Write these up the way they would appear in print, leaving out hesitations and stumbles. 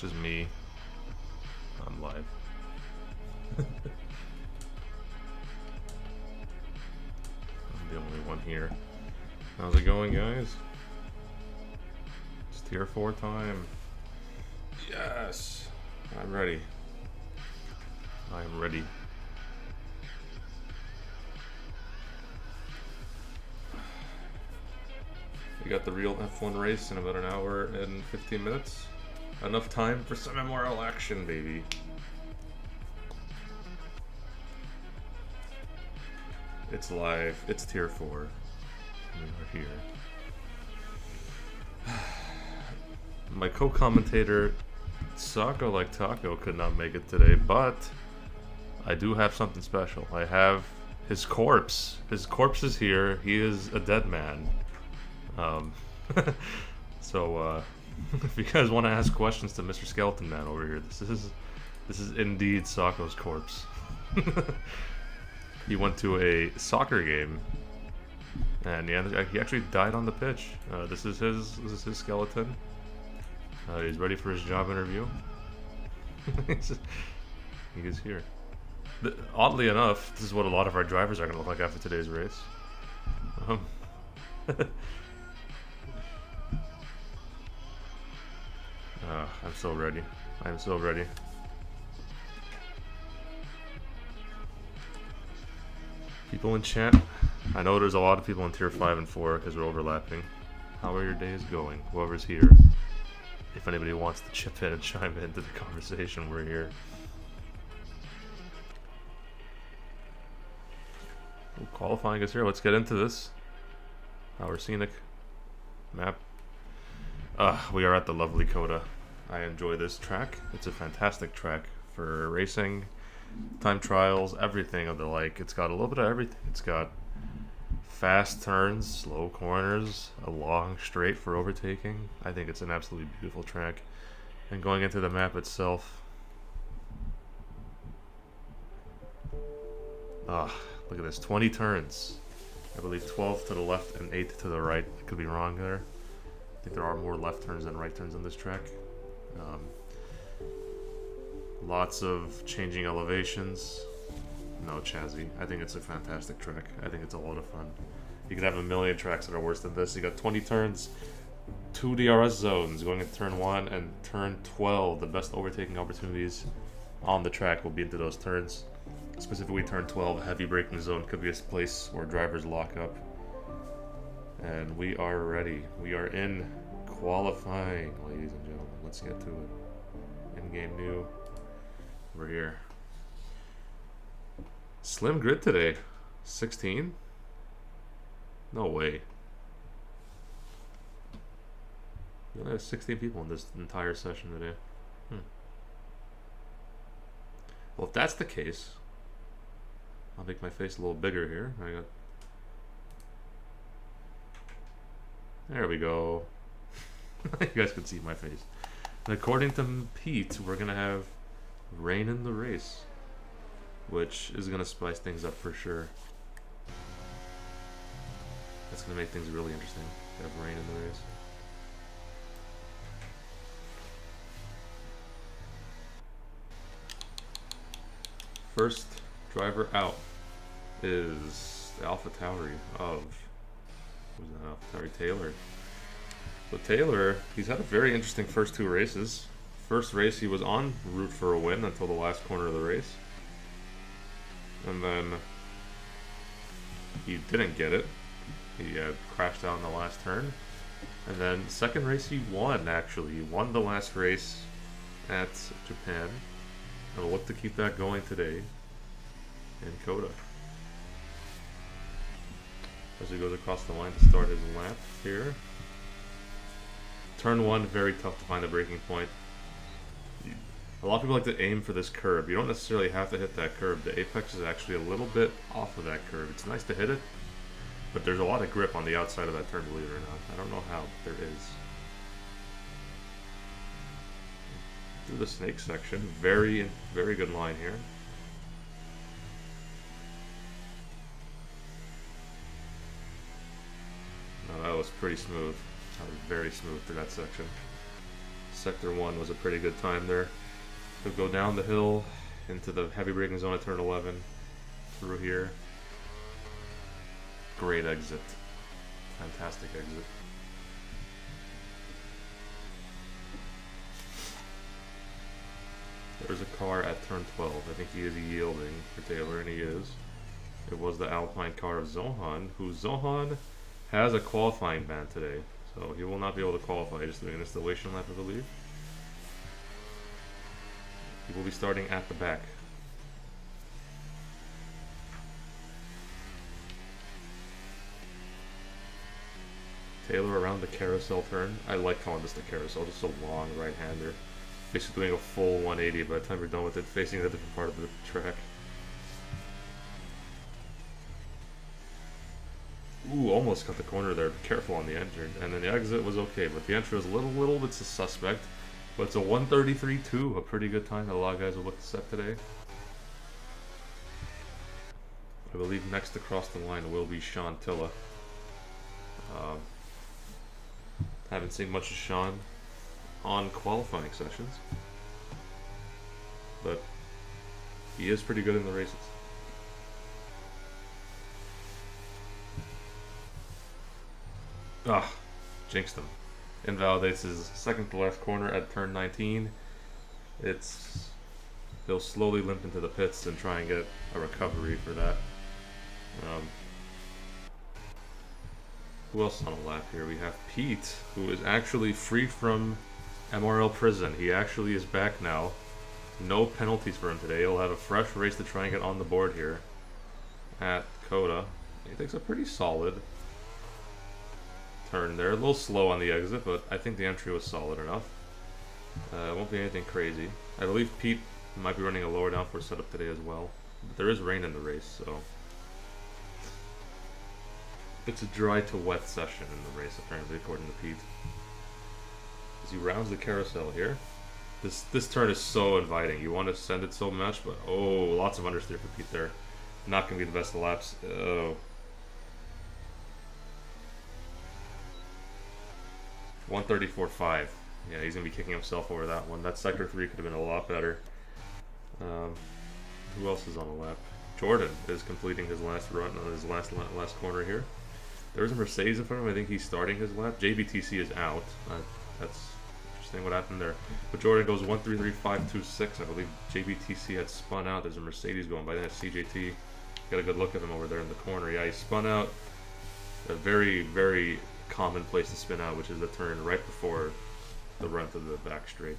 It's just me. I'm live. I'm the only one here. How's it going, guys? It's tier 4 time. Yes! I'm ready. I'm ready. We got the real F1 race in about an hour and 15 minutes. Enough time for some MRL action, baby. It's live. It's tier 4. We are here. My co-commentator, Socko like Taco, could not make it today, but I do have something special. I have his corpse. His corpse is here. He is a dead man. So if you guys want to ask questions to Mr. Skeleton Man over here, this is indeed Socko's corpse. He went to a soccer game, and he actually died on the pitch. This is his skeleton. He's ready for his job interview. He is here. Oddly enough, this is what a lot of our drivers are going to look like after today's race. I'm so ready. I'm so ready. People in chat. I know there's a lot of people in tier 5 and 4 because we're overlapping. How are your days going? Whoever's here. If anybody wants to chip in and chime into the conversation, we're here. Ooh, qualifying is here. Let's get into this. Our scenic map. We are at the lovely COTA. I enjoy this track. It's a fantastic track for racing, time trials, everything of the like. It's got a little bit of everything. It's got fast turns, slow corners, a long straight for overtaking. I think it's an absolutely beautiful track. And going into the map itself, look at this, 20 turns. I believe 12 to the left and 8 to the right. I could be wrong there. I think there are more left turns than right turns on this track. Lots of changing elevations. No chassis. I think it's a fantastic track. I think it's a lot of fun. You could have a million tracks that are worse than this. You got 20 turns, 2 DRS zones going into turn 1 and turn 12. The best overtaking opportunities on the track will be into those turns. Specifically turn 12, heavy braking zone could be a place where drivers lock up. And we are ready. We are in qualifying, ladies and gentlemen. Let's get to it. In-game new. We're here. Slim grid today. 16? No way. We only have 16 people in this entire session today. Well, if that's the case, I'll make my face a little bigger here. There we go. You guys can see my face. And according to Pete, we're gonna have rain in the race, which is gonna spice things up for sure. That's gonna make things really interesting to have rain in the race. First driver out is the AlphaTauri of, who's that? AlphaTauri Taylor. So Taylor, he's had a very interesting first 2 races. First race he was en route for a win until the last corner of the race. And then he didn't get it. He crashed out in the last turn. And then second race he won, actually. He won the last race at Japan. And we'll look to keep that going today in COTA. As he goes across the line to start his lap here. Turn 1, very tough to find the braking point. A lot of people like to aim for this curve. You don't necessarily have to hit that curve. The apex is actually a little bit off of that curve. It's nice to hit it, but there's a lot of grip on the outside of that turn, believe it or not. I don't know how, but there is. Through the snake section. Very, very good line here. No, that was pretty smooth. That was very smooth through that section. Sector 1 was a pretty good time there. He'll go down the hill into the heavy braking zone at turn 11. Through here. Great exit. Fantastic exit. There's a car at turn 12. I think he is yielding for Taylor, and he is. It was the Alpine car of Zohan, who Zohan has a qualifying ban today. So he will not be able to qualify, just doing an installation lap, I believe. He will be starting at the back. Taylor around the carousel turn. I like calling this the carousel, just a long right-hander. Basically doing a full 180 by the time you're done with it, facing a different part of the track. Ooh, almost cut the corner there. Be careful on the entry. And then the exit was okay, but the entry was a little bit suspect. But it's a 133.2, a pretty good time that a lot of guys will look to set today. I believe next across the line will be Sean Tilla. Haven't seen much of Sean on qualifying sessions, but he is pretty good in the races. Ah, jinxed him. Invalidates his second to last corner at turn 19. He'll slowly limp into the pits and try and get a recovery for that. Who else is on a lap here? We have Pete, who is actually free from MRL prison. He actually is back now. No penalties for him today. He'll have a fresh race to try and get on the board here at COTA. He takes a pretty solid turn there. A little slow on the exit, but I think the entry was solid enough. It won't be anything crazy. I believe Pete might be running a lower downforce setup today as well. But there is rain in the race, so it's a dry to wet session in the race, apparently, according to Pete. As he rounds the carousel here. This turn is so inviting. You want to send it so much, but oh, lots of understeer for Pete there. Not going to be the best of laps. Oh. 134.5. Yeah, he's going to be kicking himself over that one. That sector 3 could have been a lot better. Who else is on the lap? Jordan is completing his last run on his last corner here. There's a Mercedes in front of him. I think he's starting his lap. JBTC is out. That's interesting what happened there. But Jordan goes 133.526. I believe JBTC had spun out. There's a Mercedes going by. Then it's CJT. Got a good look at him over there in the corner. Yeah, he spun out. A very, very common place to spin out, which is the turn right before the run to the back straight.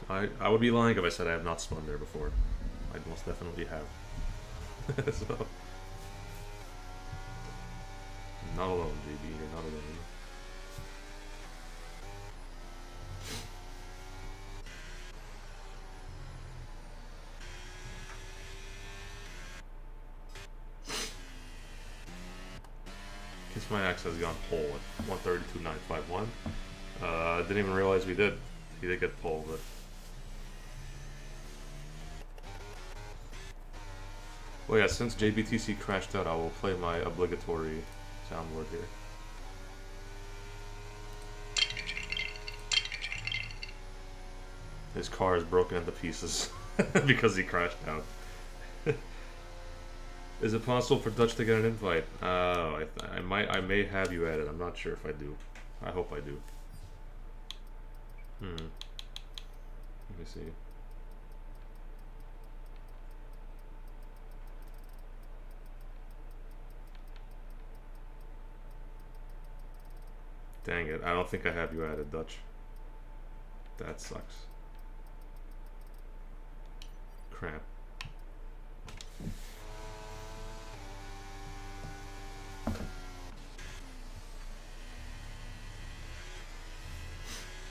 I would be lying if I said I have not spun there before. I most definitely have. So, not alone, JB. You're not alone. Kiss My Axe has gone pole at 132.951. I didn't even realize we did. He did get pole, but. Well, yeah, since JBTC crashed out, I will play my obligatory soundboard here. His car is broken into pieces because he crashed out. Is it possible for Dutch to get an invite? I may have you added. I'm not sure if I do. I hope I do. Let me see. Dang it, I don't think I have you added, Dutch. That sucks. Crap.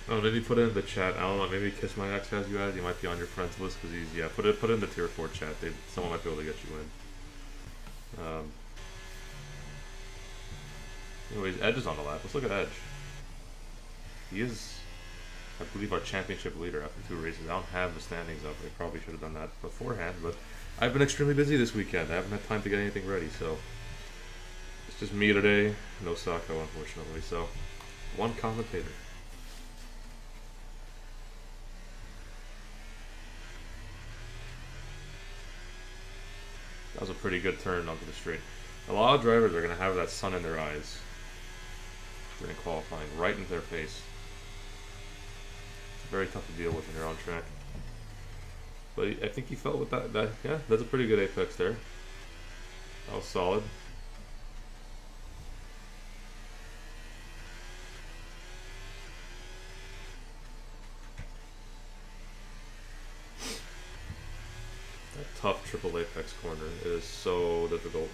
Oh, did he put it in the chat? I don't know, maybe Kiss My Axe has you added. He might be on your friends list because he's, yeah, put it in the tier 4 chat. Someone might be able to get you in. Anyways, Edge is on the lap. Let's look at Edge. He is, I believe, our championship leader after 2 races. I don't have the standings up. I probably should have done that beforehand, but I've been extremely busy this weekend. I haven't had time to get anything ready, so Just me today, no Sako, unfortunately. So, one commentator. That was a pretty good turn onto the straight. A lot of drivers are going to have that sun in their eyes during qualifying, right into their face. It's very tough to deal with when you're on track. But I think he felt with that. Yeah, that's a pretty good apex there. That was solid. That tough triple apex corner is so difficult.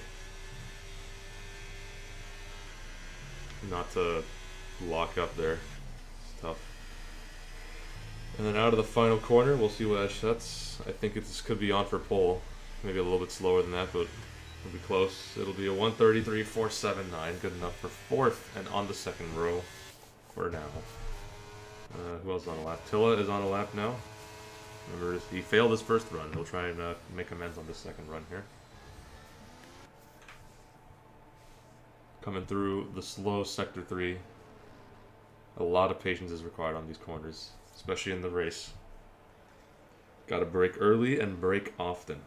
Not to lock up there. It's tough. And then out of the final corner, we'll see what Edge sets. I think this could be on for pole. Maybe a little bit slower than that, but it'll be close. It'll be a 133.479. Good enough for fourth and on the second row for now. Who else is on a lap? Tilla is on a lap now. Remember, he failed his first run. He'll try and make amends on this second run here. Coming through the slow Sector 3. A lot of patience is required on these corners, especially in the race. Gotta brake early and brake often.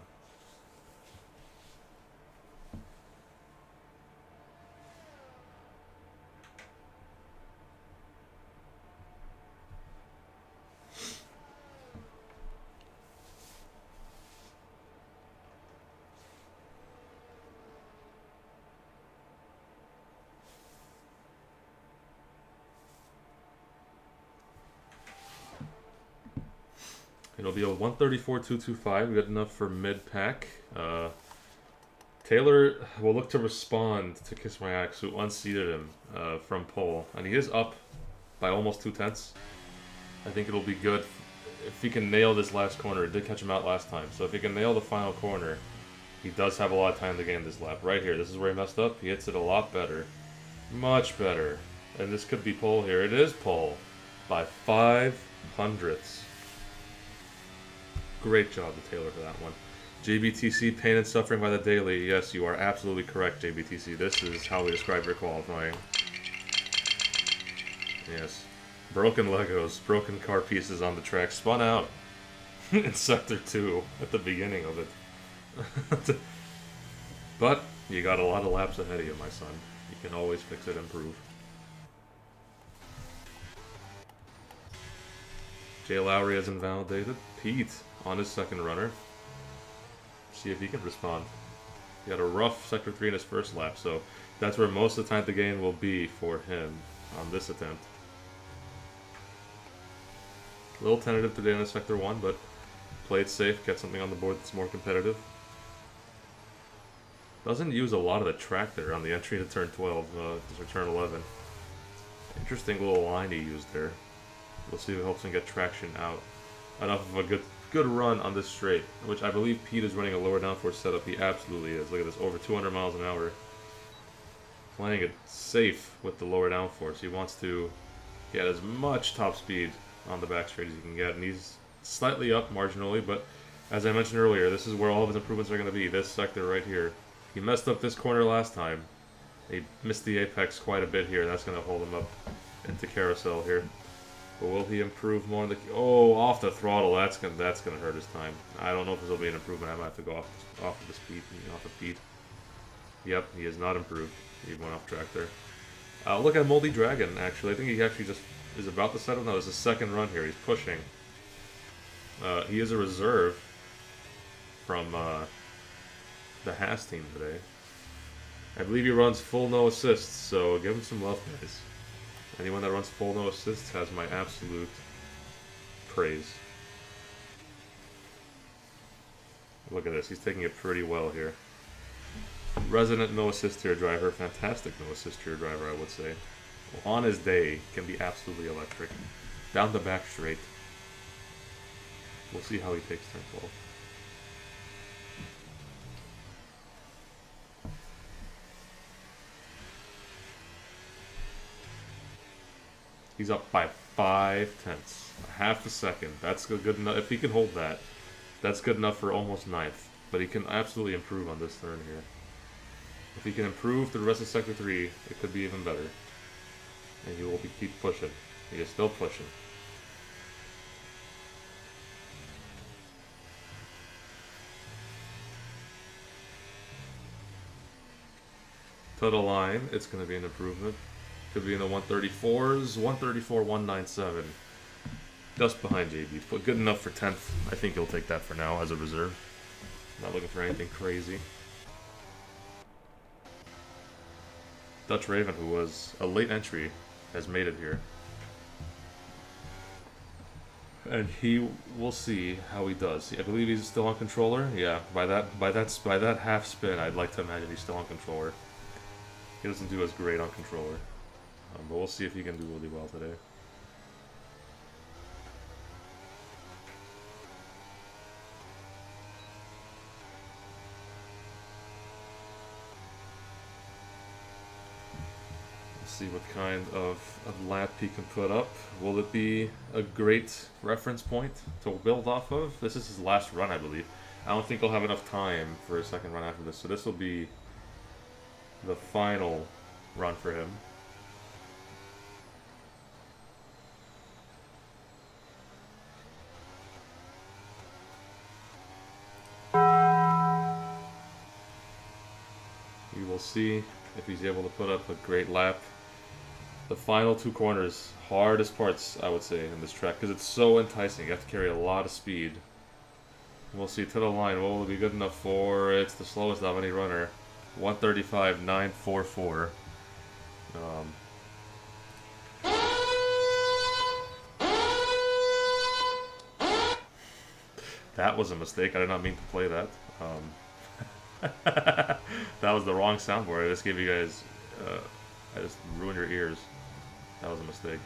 It'll be a 134.225, good enough for mid-pack. Taylor will look to respond to Kiss My Axe, who unseated him from pole. And he is up by almost 2/10. I think it'll be good if he can nail this last corner. It did catch him out last time, so if he can nail the final corner, he does have a lot of time to gain this lap. Right here, this is where he messed up. He hits it a lot better. Much better. And this could be pole here. It is pole by 5/100ths. Great job to Taylor for that one. JBTC, pain and suffering by the daily. Yes, you are absolutely correct, JBTC. This is how we describe your qualifying. Yes. Broken Legos, broken car pieces on the track, spun out in Sector 2 at the beginning of it. But you got a lot of laps ahead of you, my son. You can always fix it and improve. Jay Lowry has invalidated. Pete on his second runner. See if he can respond. He had a rough Sector 3 in his first lap, so that's where most of the time the gain will be for him on this attempt. A little tentative today in the Sector 1, but play it safe, get something on the board that's more competitive. Doesn't use a lot of the track there on the entry to turn 12, or turn 11. Interesting little line he used there. We'll see if it helps him get traction out. Enough of a good run on this straight, which I believe Pete is running a lower downforce setup. He absolutely is. Look at this, over 200 miles an hour. Playing it safe with the lower downforce. He wants to get as much top speed on the back straight as he can get, and he's slightly up marginally, but as I mentioned earlier, this is where all of his improvements are going to be, this sector right here. He messed up this corner last time. He missed the apex quite a bit here. That's going to hold him up into carousel here. But will he improve more in the... Oh, off the throttle. That's gonna hurt his time. I don't know if this will be an improvement. I might have to go off of the speed, off of Pete. Yep, he has not improved. He went off track there. Look at Moldy Dragon, actually. I think he actually just is about to settle. No, it's his second run here. He's pushing. He is a reserve from the Haas team today. I believe he runs full no assists, so give him some love, guys. Anyone that runs full no assists has my absolute praise. Look at this, he's taking it pretty well here. Resident no assist tier driver, fantastic no assist tier driver, I would say. On his day, can be absolutely electric. Down the back straight. We'll see how he takes turn 12. He's up by 5/10, half a second. That's good enough. If he can hold that, that's good enough for almost 9th. But he can absolutely improve on this turn here. If he can improve through the rest of Sector 3, it could be even better. And he will keep pushing. He is still pushing. To the line, it's going to be an improvement. Could be in the 134s, 134, 197. Just behind JB. But good enough for 10th. I think he'll take that for now as a reserve. Not looking for anything crazy. Dutch Raven, who was a late entry, has made it here. And we'll see how he does. I believe he's still on controller. Yeah, by that half spin, I'd like to imagine he's still on controller. He doesn't do as great on controller. But we'll see if he can do really well today. We'll see what kind of lap he can put up. Will it be a great reference point to build off of? This is his last run, I believe. I don't think he'll have enough time for a second run after this, so this will be the final run for him. We will see if he's able to put up a great lap. The final two corners, hardest parts, I would say, in this track, because it's so enticing. You have to carry a lot of speed. We'll see to the line. What will it be good enough for? It's the slowest of any runner. 135.944. That was a mistake. I did not mean to play that. That was the wrong soundboard. I just gave you guys... I just ruined your ears. That was a mistake.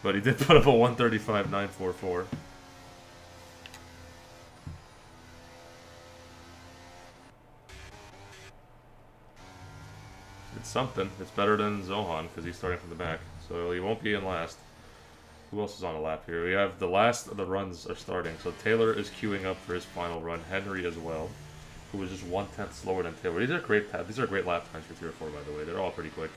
But he did put up a 135.944. It's something. It's better than Zohan because he's starting from the back. So he won't be in last. Who else is on a lap here? We have the last of the runs are starting. So Taylor is queuing up for his final run. Henry as well, who was just 1/10 slower than Taylor. These are great lap times for 3 or 4, by the way. They're all pretty quick.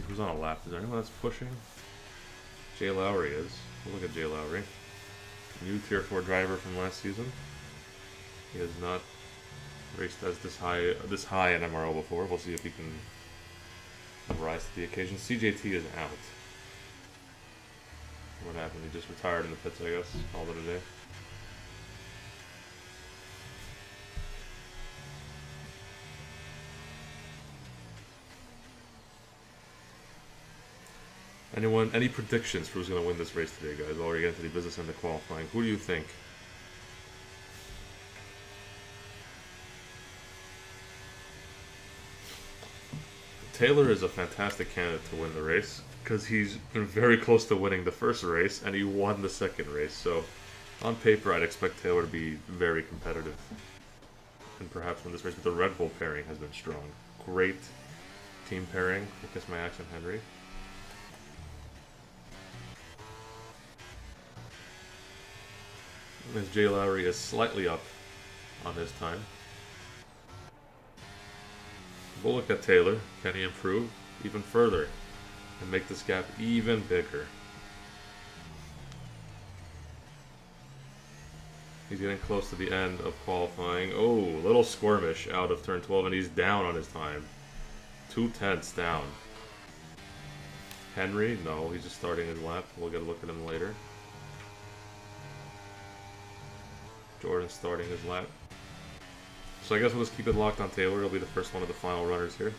Who's on a lap? Is there anyone that's pushing? Jay Lowry is. We'll look at Jay Lowry. New Tier 4 driver from last season. He has not raced as this high in MRL before. We'll see if he can rise to the occasion. CJT is out. What happened? He just retired in the pits, I guess. Called it a day. Any predictions for who's going to win this race today, guys? While we get into the business end of qualifying, who do you think? Taylor is a fantastic candidate to win the race because he's been very close to winning the first race and he won the second race. So, on paper, I'd expect Taylor to be very competitive and perhaps win this race. But the Red Bull pairing has been strong. Great team pairing for Kiss My Action Henry. As Jay Lowry is slightly up on his time. We'll look at Taylor. Can he improve even further and make this gap even bigger? He's getting close to the end of qualifying. Oh, a little squirmish out of turn 12, and he's down on his time. 2/10 down. Henry, no, he's just starting his lap. We'll get a look at him later. Jordan starting his lap. So I guess we'll just keep it locked on Taylor. He'll be the first one of the final runners here.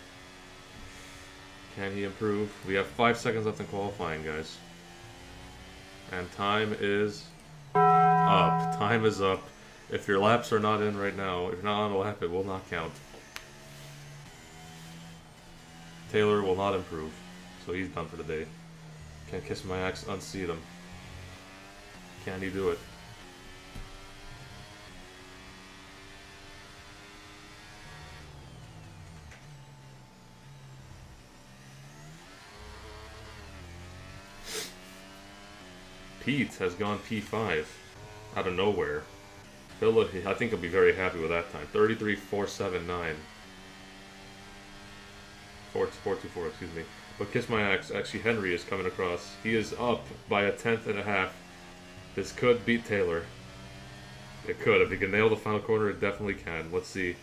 Can he improve? We have 5 seconds left in qualifying, guys. And time is up. Time is up. If your laps are not in right now, if you're not on a lap, it will not count. Taylor will not improve, so he's done for the day. Can't kiss my axe, unseat him. Can he do it? Pete has gone P5 out of nowhere. I think he'll be very happy with that time. 33.479. 4.24, excuse me. But Kiss My Axe, actually Henry is coming across. He is up by a 1/10.5. This could beat Taylor. It could. If he can nail the final corner, it definitely can. Let's see.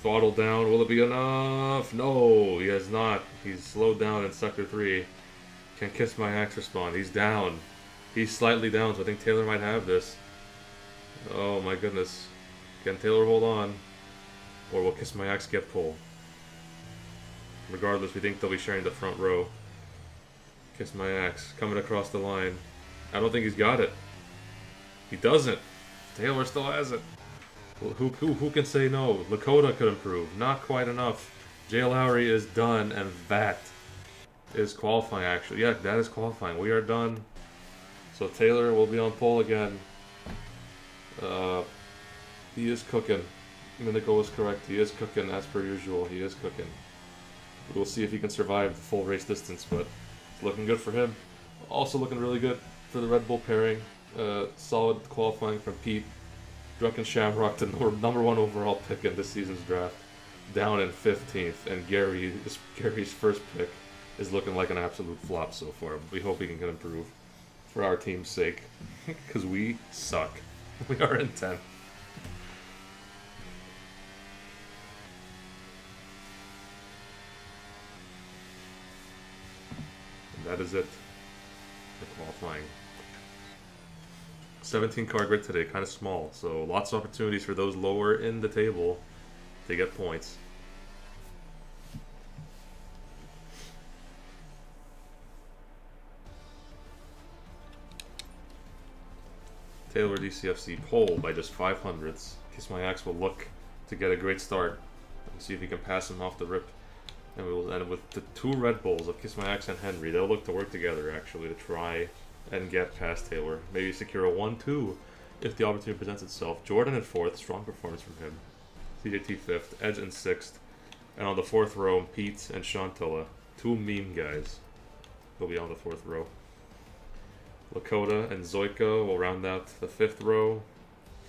Throttle down. Will it be enough? No, he has not. He's slowed down in Sector 3. Can Kiss My Axe respond? He's down. He's slightly down, so I think Taylor might have this. Oh my goodness. Can Taylor hold on? Or will Kiss My Axe get pole? Regardless, we think they'll be sharing the front row. Kiss My Axe coming across the line. I don't think he's got it. He doesn't. Taylor still has it. Who can say no? Lakota could improve. Not quite enough. Jay Lowry is done, and that is qualifying, actually. Yeah, that is qualifying. We are done. So Taylor will be on pole again. He is cooking. Minico was correct. He is cooking, as per usual. He is cooking. We'll see if he can survive the full race distance, but it's looking good for him. Also looking really good for the Red Bull pairing. Solid qualifying from Pete. Drunken Shamrock, the #1 overall pick in this season's draft, down in 15th, and Gary's first pick is looking like an absolute flop so far. We hope he can improve for our team's sake, because we suck. We are in 10th. And that is it for qualifying. 17 car grid today, kind of small, so lots of opportunities for those lower in the table to get points. Taylor DCFC pole by just 500ths. Kiss My Axe will look to get a great start and see if he can pass him off the rip. And we will end with the 2 Red Bulls of Kiss My Axe and Henry. They'll look to work together, actually, to try and get past Taylor. Maybe secure a 1-2 if the opportunity presents itself. Jordan in 4th, strong performance from him. CJT 5th, Edge in 6th. And on the 4th row, Pete and Shantilla. 2 meme guys will be on the 4th row. Lakota and Zoika will round out the 5th row.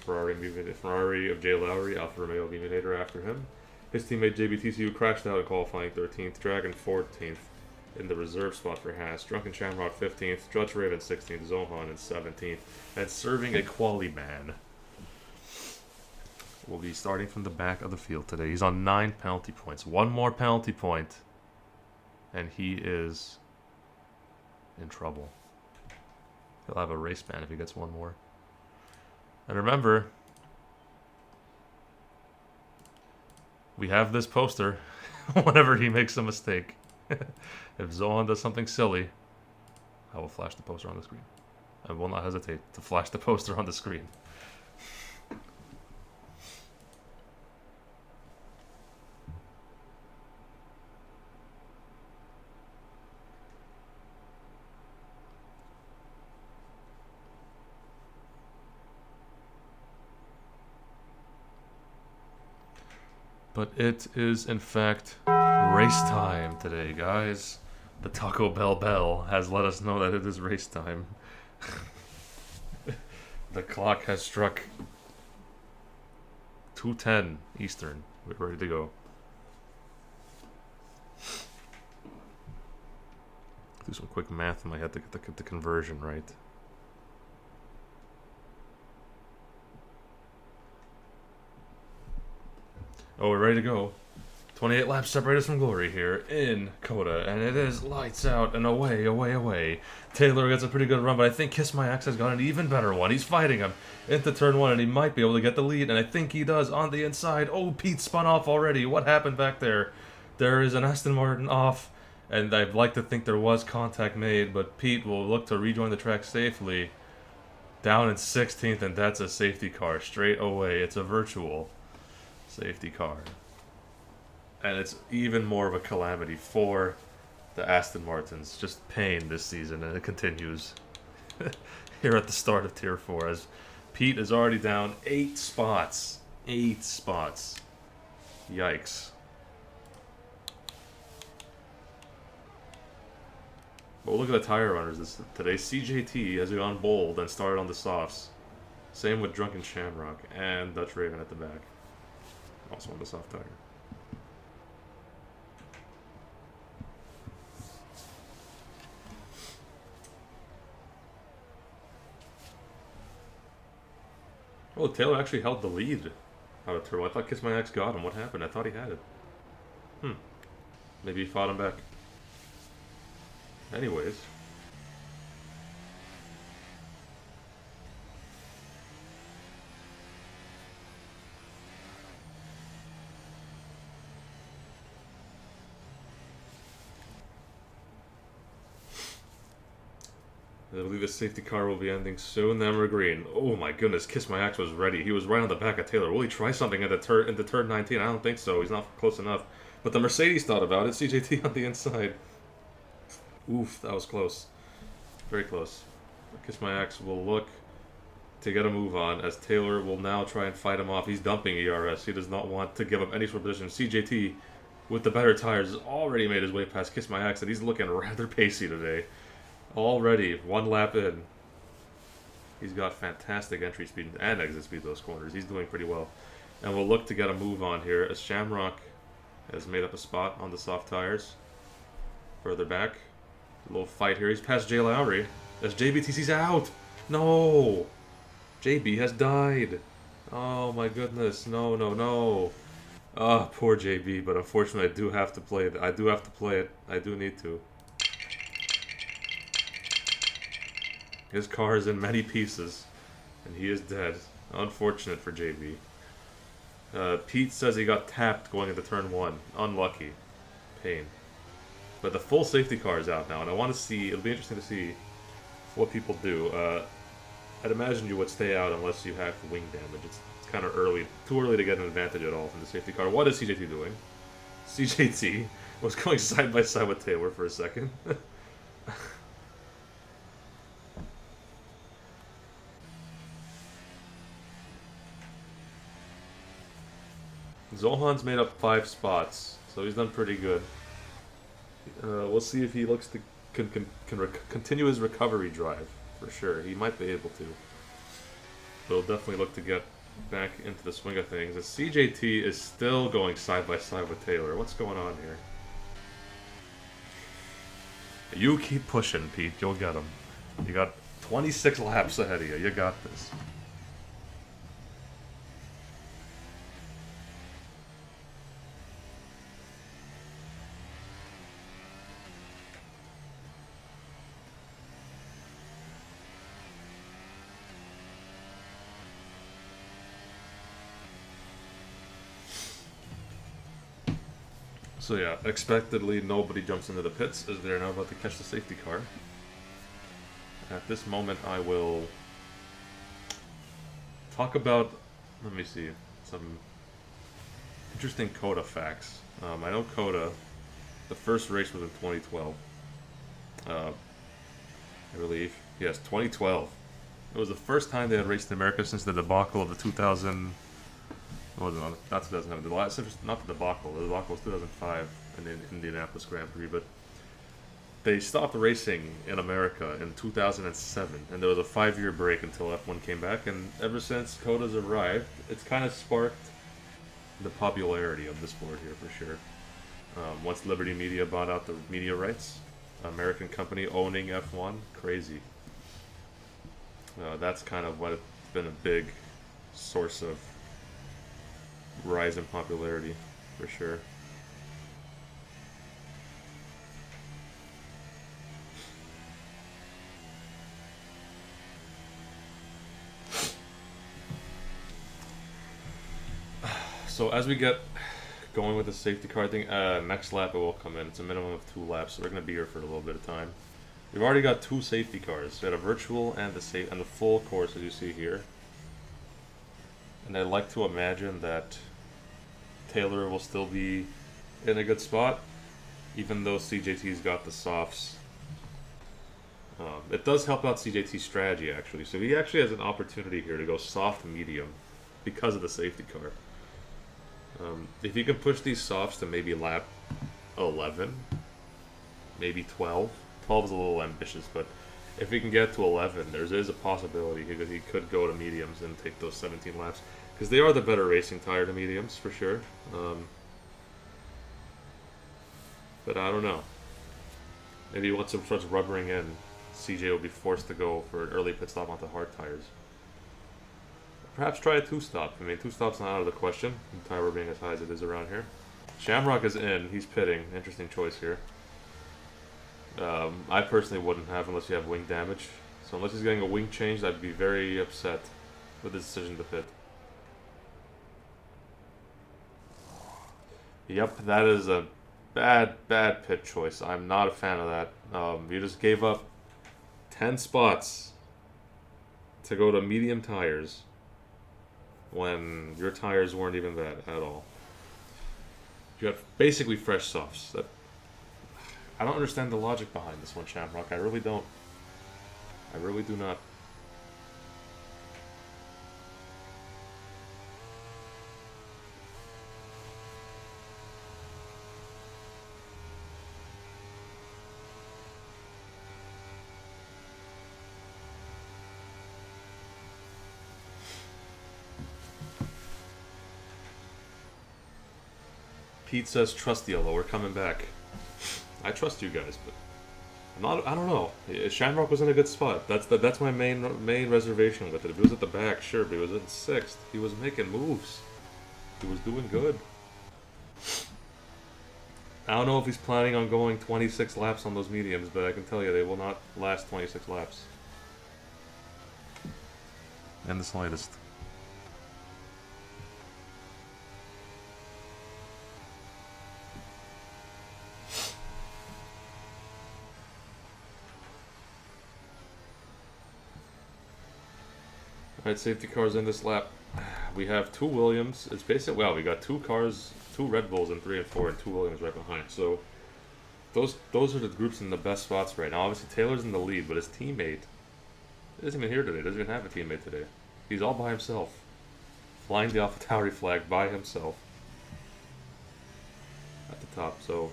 Ferrari of Jay Lowry, Alfa Romeo Eliminator after him. His teammate JBTCU crashed out in qualifying 13th. Dragon 14th in the reserve spot for Haas. Drunken Shamrock 15th. Judge Raven 16th. Zohan in 17th. And serving a quali man will be starting from the back of the field today. He's on 9 penalty points. 1 more penalty point, and he is in trouble. He'll have a race ban if he gets 1 more. And remember, we have this poster whenever he makes a mistake. If Zohan does something silly, I will flash the poster on the screen. I will not hesitate to flash the poster on the screen. But it is, in fact, race time today, guys. The Taco Bell bell has let us know that it is race time. The clock has struck 2:10 Eastern. We're ready to go. Do some quick math in my head to get the conversion right. Oh, we're ready to go. 28 laps separate us from glory here in COTA, and it is lights out and away, away, away. Taylor gets a pretty good run, but I think Kiss My Axe has got an even better one. He's fighting him into turn 1, and he might be able to get the lead, and I think he does on the inside. Oh, Pete spun off already. What happened back there? There is an Aston Martin off, and I'd like to think there was contact made, but Pete will look to rejoin the track safely. Down in 16th, and that's a safety car straight away. It's a virtual safety car. And it's even more of a calamity for the Aston Martins. Just pain this season, and it continues here at the start of Tier 4 as Pete is already down 8 spots. 8 spots. Yikes. But look at the tire runners today. CJT has gone bold and started on the softs. Same with Drunken Shamrock and Dutch Raven at the back. Also on the soft tire. Oh, Taylor actually held the lead out of turbo. I thought Kiss My Axe got him. What happened? I thought he had it. Maybe he fought him back. Anyways. I believe the safety car will be ending soon. Then we're green. Oh my goodness, Kiss My Axe was ready. He was right on the back of Taylor. Will he try something at the turn 19? I don't think so. He's not close enough. But the Mercedes thought about it. CJT on the inside. Oof, that was close. Very close. Kiss My Axe will look to get a move on as Taylor will now try and fight him off. He's dumping ERS. He does not want to give up any sort of position. CJT, with the better tires, has already made his way past Kiss My Axe, and he's looking rather pacey today. Already, 1 lap in. He's got fantastic entry speed and exit speed those corners. He's doing pretty well. And we'll look to get a move on here as Shamrock has made up a spot on the soft tires. Further back. A little fight here. He's past Jay Lowry. As JBTC's out. No. JB has died. Oh my goodness. No, no, no. Ah, poor JB. But unfortunately, I do have to play it. I do have to play it. I do need to. His car is in many pieces, and he is dead. Unfortunate for JB. Pete says he got tapped going into turn 1. Unlucky. Pain. But the full safety car is out now, and I want to see, it'll be interesting to see what people do. I'd imagine you would stay out unless you have wing damage. It's kind of early, too early to get an advantage at all from the safety car. What is CJT doing? CJT was going side by side with Taylor for a second. Zohan's made up 5 spots, so he's done pretty good. We'll see if he looks to continue his recovery drive, for sure. He might be able to. But he'll definitely look to get back into the swing of things. As CJT is still going side by side with Taylor. What's going on here? You keep pushing, Pete. You'll get him. You got 26 laps ahead of you. You got this. So yeah, expectedly nobody jumps into the pits as they're now about to catch the safety car. At this moment I will talk about, let me see, some interesting COTA facts. I know COTA, the first race was in 2012. I believe. Yes, 2012. It was the first time they had raced in America since the debacle of the 2000... Well, no, not 2007. Not the debacle. The debacle was 2005 in the Indianapolis Grand Prix, but they stopped racing in America in 2007, and there was a 5-year break until F1 came back, and ever since COTA's arrived, it's kind of sparked the popularity of the sport here for sure. Once Liberty Media bought out the media rights, American company owning F1, crazy. That's kind of what it's been a big source of rise in popularity, for sure. So as we get going with the safety car thing, next lap it will come in. It's a minimum of 2 laps, so we're going to be here for a little bit of time. We've already got 2 safety cars. We had a virtual and the full course, as you see here. And I'd like to imagine that Taylor will still be in a good spot, even though CJT's got the softs. It does help out CJT's strategy, actually. So he actually has an opportunity here to go soft medium because of the safety car. If you can push these softs to maybe lap 11, maybe 12. 12 is a little ambitious, but if he can get to 11, there is a possibility he could go to mediums and take those 17 laps. Because they are the better racing tire to mediums, for sure. But I don't know. Maybe once it starts rubbering in, CJ will be forced to go for an early pit stop onto hard tires. Perhaps try a two-stop. I mean, two-stop's not out of the question, the tire being as high as it is around here. Shamrock is in. He's pitting. Interesting choice here. I personally wouldn't have unless you have wing damage. So unless he's getting a wing change, I'd be very upset with his decision to pit. Yep, that is a bad pit choice. I'm not a fan of that. You just gave up 10 spots to go to medium tires when your tires weren't even bad at all. You got basically fresh softs. I don't understand the logic behind this one, Shamrock. I really don't. I really do not. Pete says, trust Yello, we're coming back. I trust you guys, but I'm not. I don't know. Shamrock was in a good spot. That's my main reservation with it. If he was at the back, sure, but he was in 6th. He was making moves. He was doing good. I don't know if he's planning on going 26 laps on those mediums, but I can tell you they will not last 26 laps. In the slightest. Alright, safety cars in this lap. We have 2 Williams. It's basically, well, we got 2 cars, 2 Red Bulls in 3 and 4, and 2 Williams right behind. So those are the groups in the best spots right now. Obviously, Taylor's in the lead, but his teammate isn't even here today. Doesn't even have a teammate today. He's all by himself, flying the AlphaTauri flag by himself at the top. So.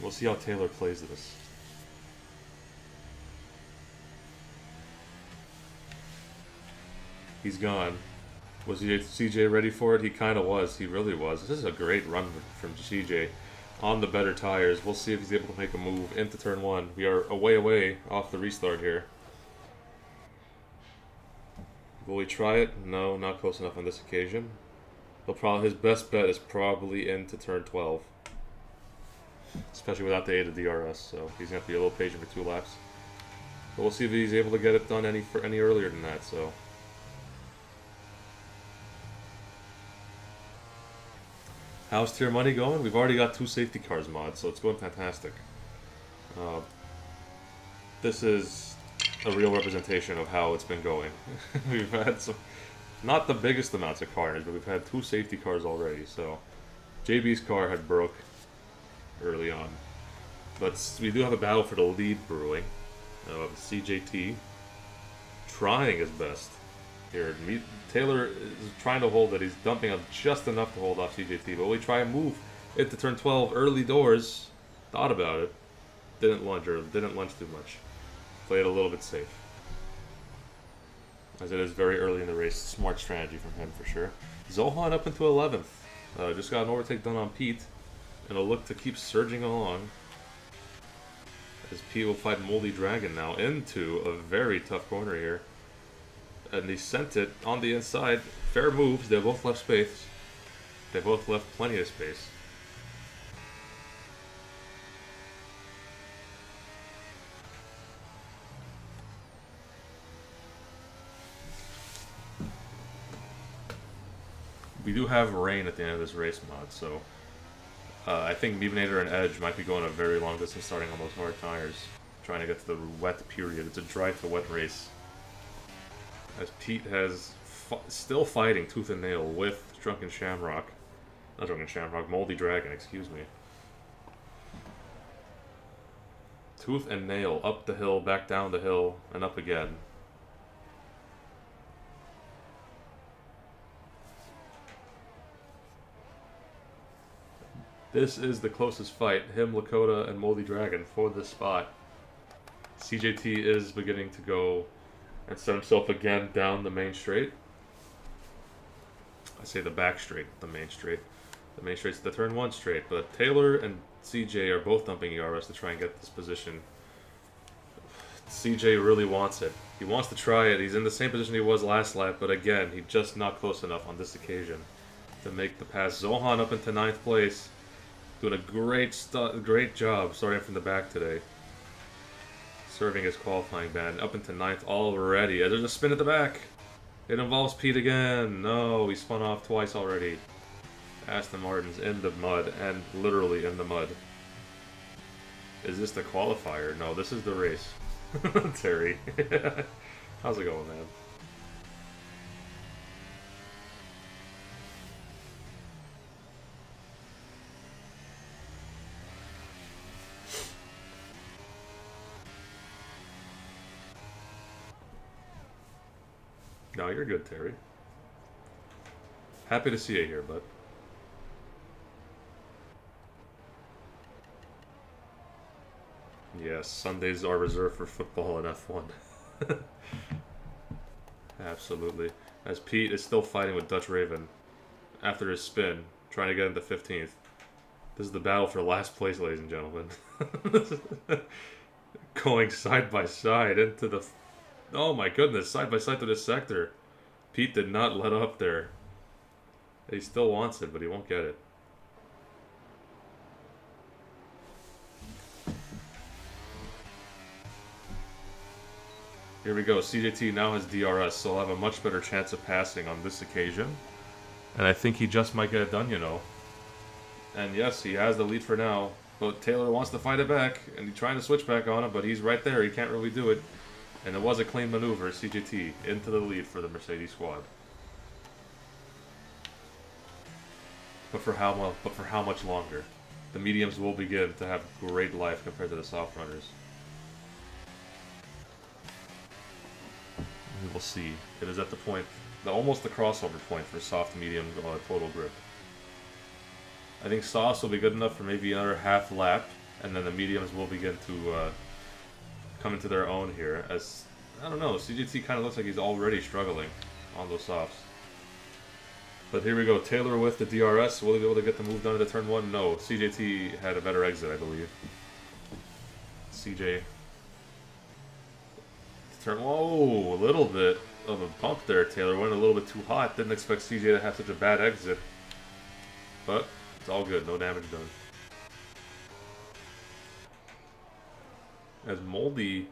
We'll see how Taylor plays this. He's gone. Was CJ ready for it? He kind of was. He really was. This is a great run from CJ on the better tires. We'll see if he's able to make a move into turn 1. We are away off the restart here. Will we try it? No, not close enough on this occasion. His best bet is probably into turn 12. Especially without the aid of DRS, so he's going to have to be a little patient for 2 laps. But we'll see if he's able to get it done any earlier than that, so. How's tier money going? We've already got 2 safety cars mods, so it's going fantastic. This is a real representation of how it's been going. We've had some, not the biggest amounts of carnage, but we've had 2 safety cars already, so. JB's car had broke early on. But we do have a battle for the lead brewing. CJT trying his best here. Taylor is trying to hold it. He's dumping up just enough to hold off CJT. But we try and move into turn 12 early doors. Thought about it. Didn't lunge too much. Played a little bit safe. As it is very early in the race. Smart strategy from him for sure. Zohan up into 11th. Just got an overtake done on Pete. And it'll look to keep surging along as Pete will fight Moldy Dragon now into a very tough corner here. And he sent it on the inside. Fair moves. They both left space. They both left plenty of space. We do have rain at the end of this race mod, so I think Meebinator and Edge might be going a very long distance starting on those hard tires. Trying to get to the wet period. It's a dry to wet race. As Pete has still fighting tooth and nail with Drunken Shamrock. Not Drunken Shamrock, Moldy Dragon, excuse me. Tooth and nail, up the hill, back down the hill, and up again. This is the closest fight, him, Lakota, and Moldy Dragon for this spot. CJT is beginning to go and set himself again down the main straight. I say the back straight, the main straight. The main straight's the turn 1 straight, but Taylor and CJ are both dumping ERS to try and get this position. CJ really wants it. He wants to try it. He's in the same position he was last lap, but again, he's just not close enough on this occasion to make the pass. Zohan up into 9th place. Doing a great job starting from the back today. Serving his qualifying ban. Up into 9th already. There's a spin at the back. It involves Pete again. No, he spun off twice already. Aston Martin's in the mud, and literally in the mud. Is this the qualifier? No, this is the race. Terry. How's it going, man? No, you're good, Terry. Happy to see you here, bud. Yes, Sundays are reserved for football and F1. Absolutely. As Pete is still fighting with Dutch Raven after his spin, trying to get into 15th. This is the battle for last place, ladies and gentlemen. Going side by side into the... Oh my goodness, side by side to this sector. Pete did not let up there. He still wants it, but he won't get it. Here we go. CJT now has DRS, so he'll have a much better chance of passing on this occasion. And I think he just might get it done, you know. And yes, he has the lead for now. But Taylor wants to fight it back, and he's trying to switch back on him, but he's right there. He can't really do it. And it was a clean maneuver. CJT into the lead for the Mercedes squad. But for how much longer? The mediums will begin to have great life compared to the soft runners. We will see. It is at the point, almost the crossover point for soft medium total grip. I think softs will be good enough for maybe another half lap, and then the mediums will begin to come into their own here. As I don't know, CGT kind of looks like he's already struggling on those softs. But here we go. Taylor with the DRS. Will he be able to get the move done into turn 1? No. CJT had a better exit, I believe. CJ. Turn. Whoa, a little bit of a bump there. Taylor went a little bit too hot. Didn't expect CJ to have such a bad exit. But it's all good. No damage done. As Moldy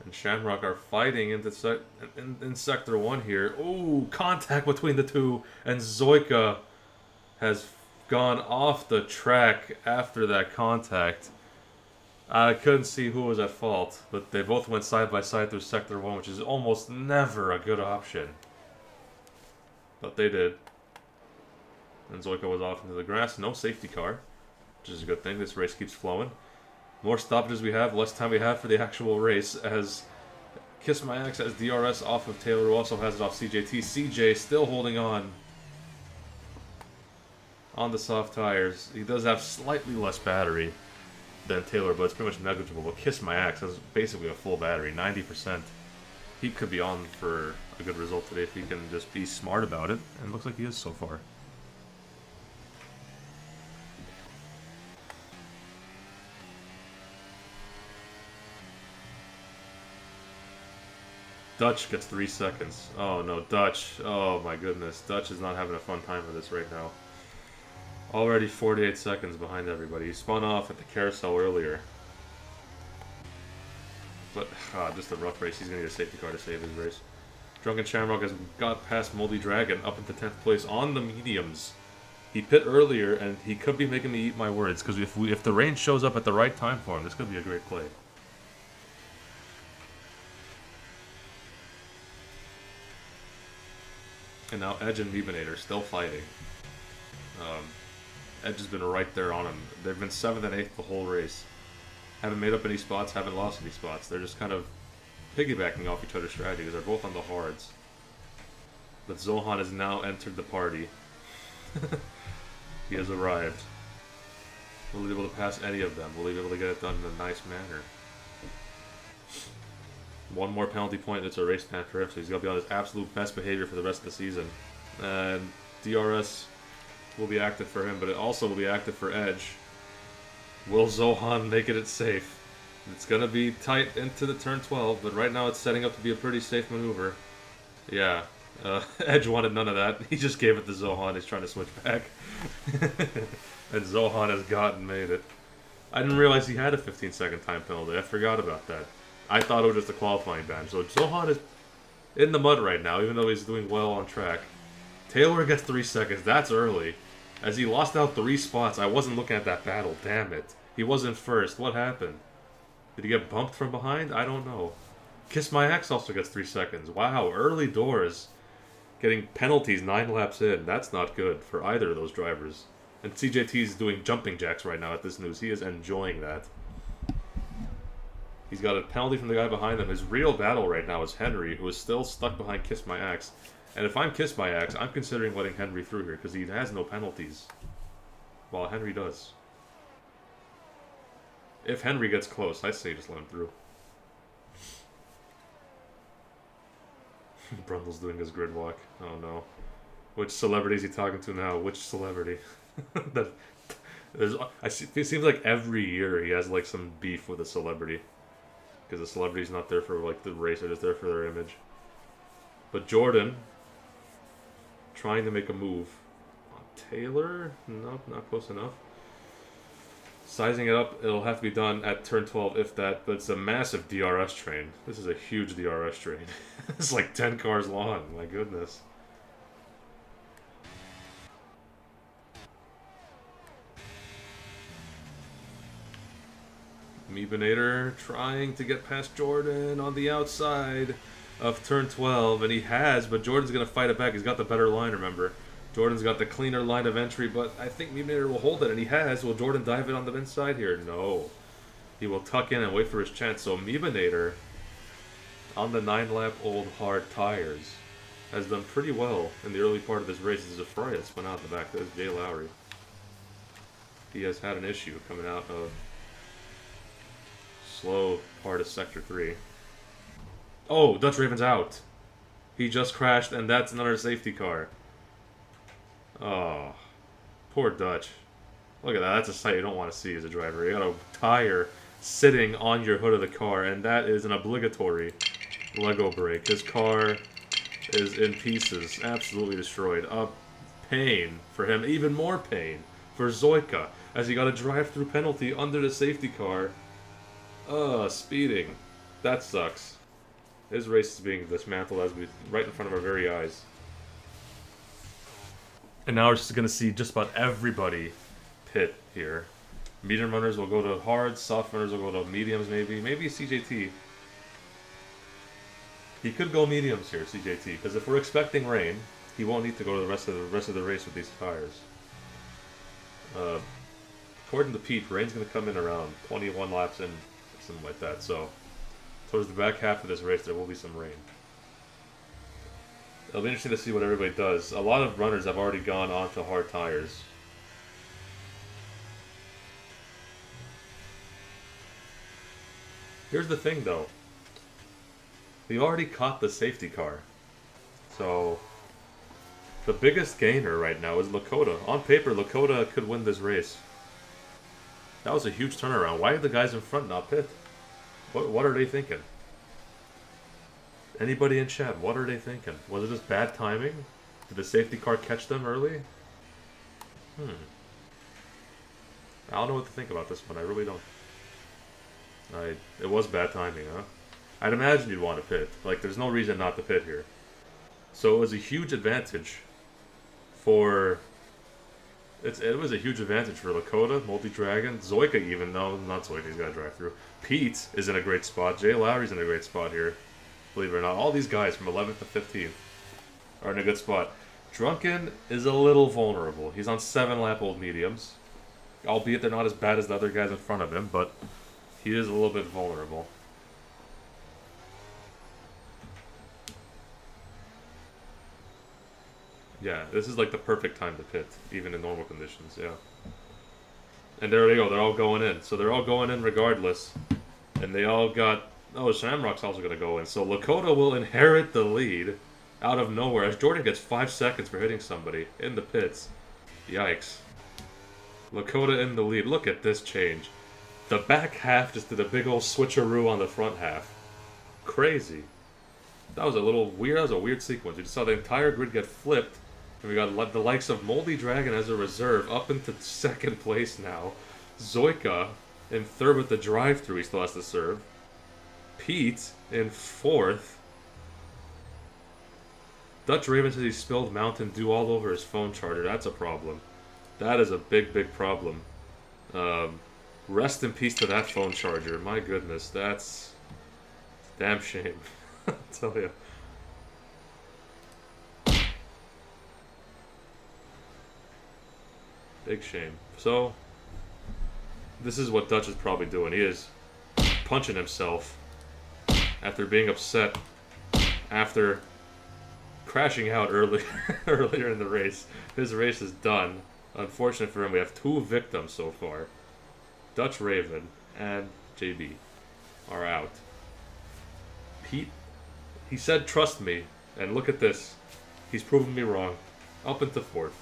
and Shamrock are fighting into in Sector 1 here. Ooh, contact between the two. And Zoika has gone off the track after that contact. I couldn't see who was at fault, but they both went side by side through Sector 1, which is almost never a good option. But they did. And Zoika was off into the grass. No safety car, which is a good thing. This race keeps flowing. More stoppages we have, less time we have for the actual race, as Kiss My Axe has DRS off of Taylor, who also has it off CJT. CJ still holding on the soft tires. He does have slightly less battery than Taylor, but it's pretty much negligible. But Kiss My Axe has basically a full battery, 90%. He could be on for a good result today if he can just be smart about it, and it looks like he is so far. Dutch gets 3 seconds. Oh no, Dutch. Oh my goodness. Dutch is not having a fun time with this right now. Already 48 seconds behind everybody. He spun off at the carousel earlier. But, just a rough race. He's going to need a safety car to save his race. Drunken Shamrock has got past Moldy Dragon up into 10th place on the mediums. He pit earlier, and he could be making me eat my words, because if the rain shows up at the right time for him, this could be a great play. And now Edge and Meebinator still fighting. Edge has been right there on him. They've been 7th and 8th the whole race. Haven't made up any spots, haven't lost any spots. They're just kind of piggybacking off each other's strategy because they're both on the hards. But Zohan has now entered the party. He has arrived. Will he be able to pass any of them? Will he be able to get it done in a nice manner? One more penalty point, it's a race ban for him, so he's got to be on his absolute best behavior for the rest of the season. And DRS will be active for him, but it also will be active for Edge. Will Zohan make it safe? It's going to be tight into the turn 12, but right now it's setting up to be a pretty safe maneuver. Yeah, Edge wanted none of that. He just gave it to Zohan. He's trying to switch back. And Zohan has made it. I didn't realize he had a 15-second time penalty. I forgot about that. I thought it was just a qualifying ban. So Zohan is in the mud right now, even though he's doing well on track. Taylor gets 3 seconds. That's early. As he lost out 3 spots, I wasn't looking at that battle. Damn it. He wasn't first. What happened? Did he get bumped from behind? I don't know. Kiss My Axe also gets 3 seconds. Wow, early doors. Getting penalties 9 laps in. That's not good for either of those drivers. And CJT is doing jumping jacks right now at this news. He is enjoying that. He's got a penalty from the guy behind him. His real battle right now is Henry, who is still stuck behind Kiss My Axe. And if I'm Kiss My Axe, I'm considering letting Henry through here, because he has no penalties. While Henry does. If Henry gets close, I say just let him through. Brundle's doing his grid walk. Oh no. Which celebrity is he talking to now? Which celebrity? It seems like every year he has like some beef with a celebrity. Because the celebrity's not there for like the race, they're just there for their image. But Jordan, trying to make a move on Taylor? Nope, not close enough. Sizing it up, it'll have to be done at turn 12 if that, but it's a massive DRS train. This is a huge DRS train. It's like 10 cars long, my goodness. Meebinator trying to get past Jordan on the outside of turn 12, and he has, but Jordan's going to fight it back. He's got the better line, remember. Jordan's got the cleaner line of entry, but I think Meebinator will hold it, and he has. Will Jordan dive it on the inside here? No. He will tuck in and wait for his chance. So Meebinator, on the 9-lap-old hard tires, has done pretty well in the early part of this race. There's a Fry that spun out in the back. There's Jay Lowry. He has had an issue coming out of slow part of Sector 3. Oh, Dutch Raven's out. He just crashed, and that's another safety car. Oh, poor Dutch. Look at that. That's a sight you don't want to see as a driver. You got a tire sitting on your hood of the car, and that is an obligatory Lego break. His car is in pieces, absolutely destroyed. Pain for him. Even more pain for Zoika, as he got a drive-through penalty under the safety car. Speeding. That sucks. His race is being dismantled as right in front of our very eyes. And now we're just going to see just about everybody pit here. Medium runners will go to hards, soft runners will go to mediums maybe. Maybe CJT. He could go mediums here, CJT, because if we're expecting rain, he won't need to go to the rest of the race with these tires. According to Pete, rain's going to come in around 21 laps in, something like that. So towards the back half of this race, there will be some rain. It'll be interesting to see what everybody does. A lot of runners have already gone onto hard tires. Here's the thing, though. We already caught the safety car. So the biggest gainer right now is Lakota. On paper, Lakota could win this race. That was a huge turnaround. Why did the guys in front not pit? What are they thinking? Anybody in chat, what are they thinking? Was it just bad timing? Did the safety car catch them early? I don't know what to think about this one. I really don't. It was bad timing, huh? I'd imagine you'd want to pit. Like, there's no reason not to pit here. So it was a huge advantage for It was a huge advantage for Lakota, Multi-Dragon, Zoika even, no, not Zoika, he's got to drive through. Pete is in a great spot, Jay Lowry's in a great spot here. Believe it or not, all these guys from 11th to 15th are in a good spot. Drunken is a little vulnerable. He's on 7-lap old mediums. Albeit they're not as bad as the other guys in front of him, but he is a little bit vulnerable. Yeah, this is like the perfect time to pit, even in normal conditions, yeah. And there they go, they're all going in. So they're all going in regardless. And they all got... Oh, Shamrock's also going to go in. So Lakota will inherit the lead out of nowhere as Jordan gets 5 seconds for hitting somebody in the pits. Yikes. Lakota in the lead. Look at this change. The back half just did a big old switcheroo on the front half. Crazy. That was a little weird. That was a weird sequence. We just saw the entire grid get flipped. And we got the likes of Moldy Dragon as a reserve up into second place now. Zoika in third with the drive-thru. He still has to serve. Pete in fourth. Dutch Raven says he spilled Mountain Dew all over his phone charger. That's a problem. That is a big, big problem. Rest in peace to that phone charger. My goodness, that's damn shame. I'll tell you. Big shame. So, this is what Dutch is probably doing. He is punching himself after being upset after crashing out earlier in the race. His race is done. Unfortunate for him, we have 2 victims so far. Dutch Raven and JB are out. Pete, he said trust me, and look at this. He's proven me wrong. Up into fourth.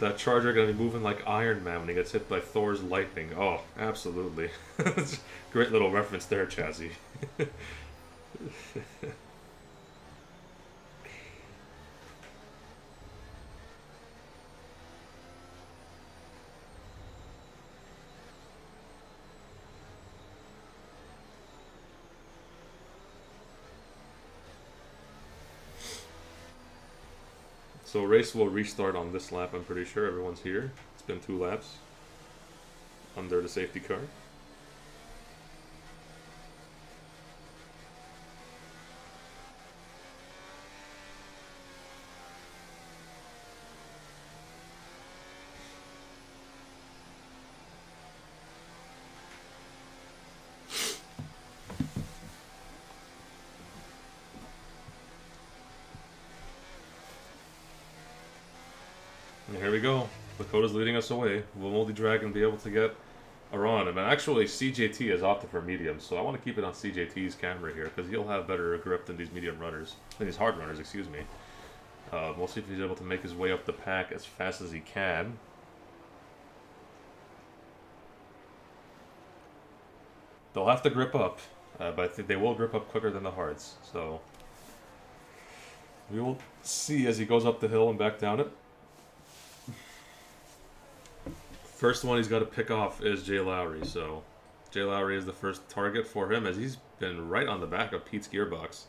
That Charger gonna be moving like Iron Man when he gets hit by Thor's lightning. Oh, absolutely. Great little reference there, Chazzy. So race will restart on this lap, I'm pretty sure. Everyone's here. It's been 2 laps under the safety car. And here we go. Lakota's leading us away. Will Moldy Dragon be able to get a run? And actually, CJT has opted for medium, so I want to keep it on CJT's camera here, because he'll have better grip than these medium runners. Than these hard runners, excuse me. We'll see if he's able to make his way up the pack as fast as he can. They'll have to grip up, but I think they will grip up quicker than the hards. So we will see as he goes up the hill and back down it. First one he's got to pick off is Jay Lowry, so Jay Lowry is the first target for him as he's been right on the back of Pete's gearbox.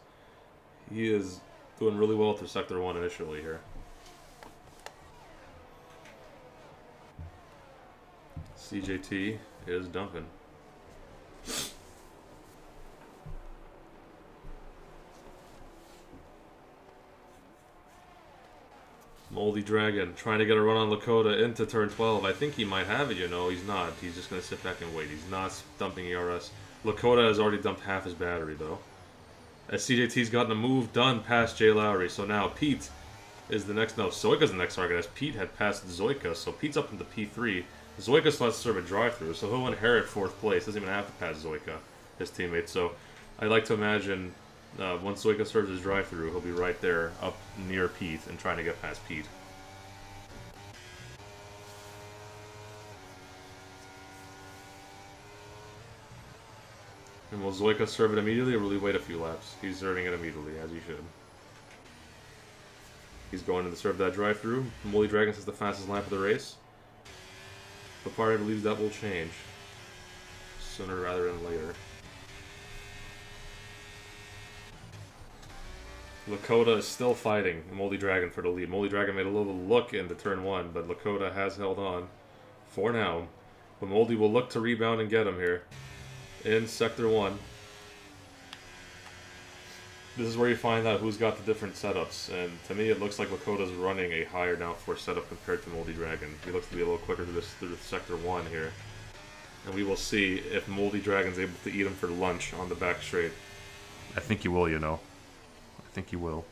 He is doing really well through Sector 1 initially here. CJT is dumping. Moldy Dragon trying to get a run on Lakota into turn 12. I think he might have it, you know. He's not. He's just going to sit back and wait. He's not dumping ERS. Lakota has already dumped half his battery, though. As CJT's gotten a move done past Jay Lowry. So now Pete is the next... No, Zoika's the next target as Pete had passed Zoika. So Pete's up into P3. Zoika still has to serve a drive-thru, so he'll inherit 4th place. Doesn't even have to pass Zoika, his teammate. So I like to imagine... once Zoika serves his drive-thru, he'll be right there up near Pete and trying to get past Pete. And will Zoika serve it immediately or will he wait a few laps? He's serving it immediately, as he should. He's going to serve that drive-thru. Moldy Dragon says the fastest lap of the race. But part believes that will change sooner rather than later. Lakota is still fighting Moldy Dragon for the lead. Moldy Dragon made a little look into turn 1, but Lakota has held on for now. But Moldy will look to rebound and get him here in Sector 1. This is where you find out who's got the different setups, and to me it looks like Lakota's running a higher downforce setup compared to Moldy Dragon. He looks to be a little quicker through Sector 1 here. And we will see if Moldy Dragon's able to eat him for lunch on the back straight. I think he will, you know. I think he will.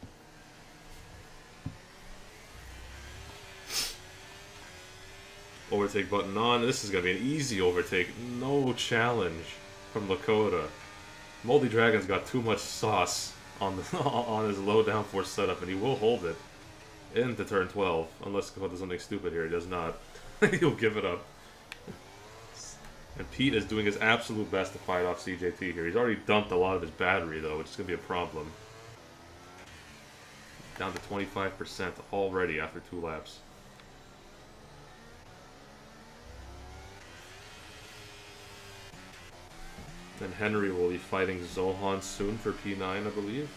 Overtake button on. This is going to be an easy overtake. No challenge from Lakota. Moldy Dragon's got too much sauce on the on his low downforce setup, and he will hold it into turn 12. Unless Lakota does something stupid here. He does not. He'll give it up. And Pete is doing his absolute best to fight off CJT here. He's already dumped a lot of his battery, though, which is going to be a problem. Down to 25% already after 2 laps. Then Henry will be fighting Zohan soon for P9, I believe.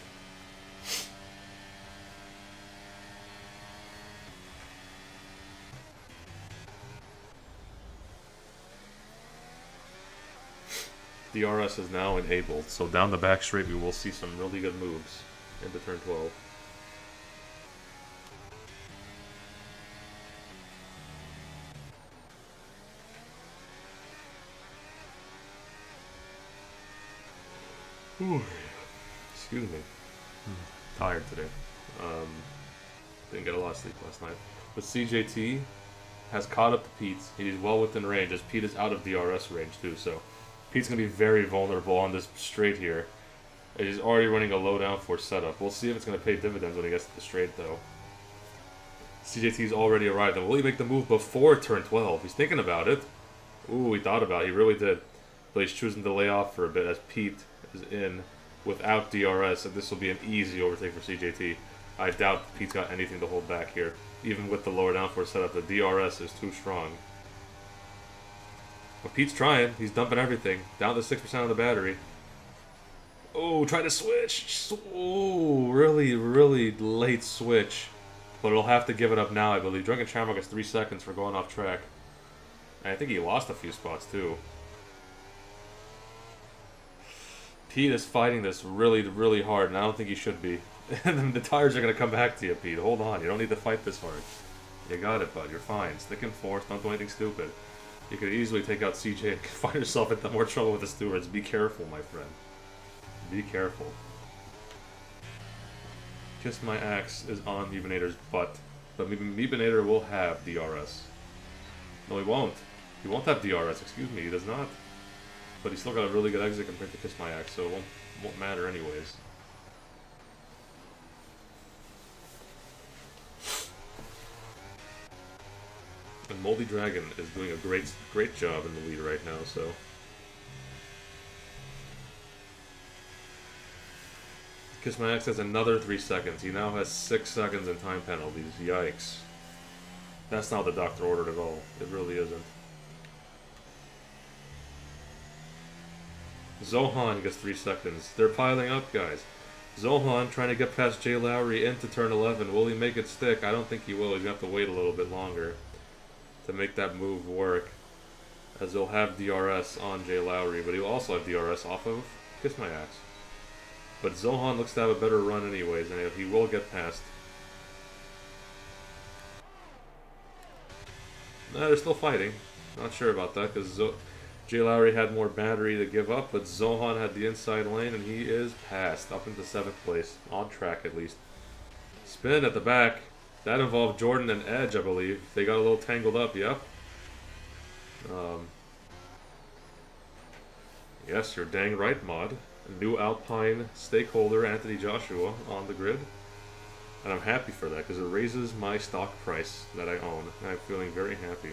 DRS is now enabled, so down the back straight we will see some really good moves into turn 12. Ooh. Excuse me. Tired today. Didn't get a lot of sleep last night. But CJT has caught up to Pete. He's well within range, as Pete is out of DRS range too, so Pete's going to be very vulnerable on this straight here. He's already running a low downforce setup. We'll see if it's going to pay dividends when he gets to the straight, though. CJT's already arrived, and will he make the move before turn 12? He's thinking about it. Ooh, he thought about it. He really did. But he's choosing to lay off for a bit, as Pete is in without DRS, and this will be an easy overtake for CJT. I doubt Pete's got anything to hold back here. Even with the lower downforce setup, the DRS is too strong. But Pete's trying. He's dumping everything. Down to 6% of the battery. Oh, trying to switch. Oh, really, really late switch. But he'll have to give it up now, I believe. Drunken Shamrock gets 3 seconds for going off track. And I think he lost a few spots, too. Pete is fighting this really, really hard, and I don't think he should be. And then the tires are going to come back to you, Pete. Hold on. You don't need to fight this hard. You got it, bud. You're fine. Stick and forth. Don't do anything stupid. You could easily take out CJ and find yourself into more trouble with the stewards. Be careful, my friend. Be careful. Kiss My Axe is on Meebinator's butt. But Meebinator will have DRS. No, he won't. He won't have DRS. Excuse me. He does not. But he's still got a really good exit compared to Kiss My Axe, so it won't matter anyways. And Moldy Dragon is doing a great job in the lead right now, so. Kiss My Axe has another 3 seconds. He now has 6 seconds in time penalties. Yikes. That's not the doctor ordered at all. It really isn't. Zohan gets 3 seconds. They're piling up, guys. Zohan trying to get past Jay Lowry into turn 11. Will he make it stick? I don't think he will. He's going to have to wait a little bit longer to make that move work, as he'll have DRS on Jay Lowry, but he'll also have DRS off of Kiss My Axe. But Zohan looks to have a better run anyways, and he will get past. No, they're still fighting. Not sure about that, because Jay Lowry had more battery to give up, but Zohan had the inside lane, and he is passed up into 7th place, on track at least. Spin at the back. That involved Jordan and Edge, I believe. They got a little tangled up, yep. Yes, you're dang right, Mod. New Alpine stakeholder, Anthony Joshua, on the grid. And I'm happy for that, because it raises my stock price that I own. And I'm feeling very happy.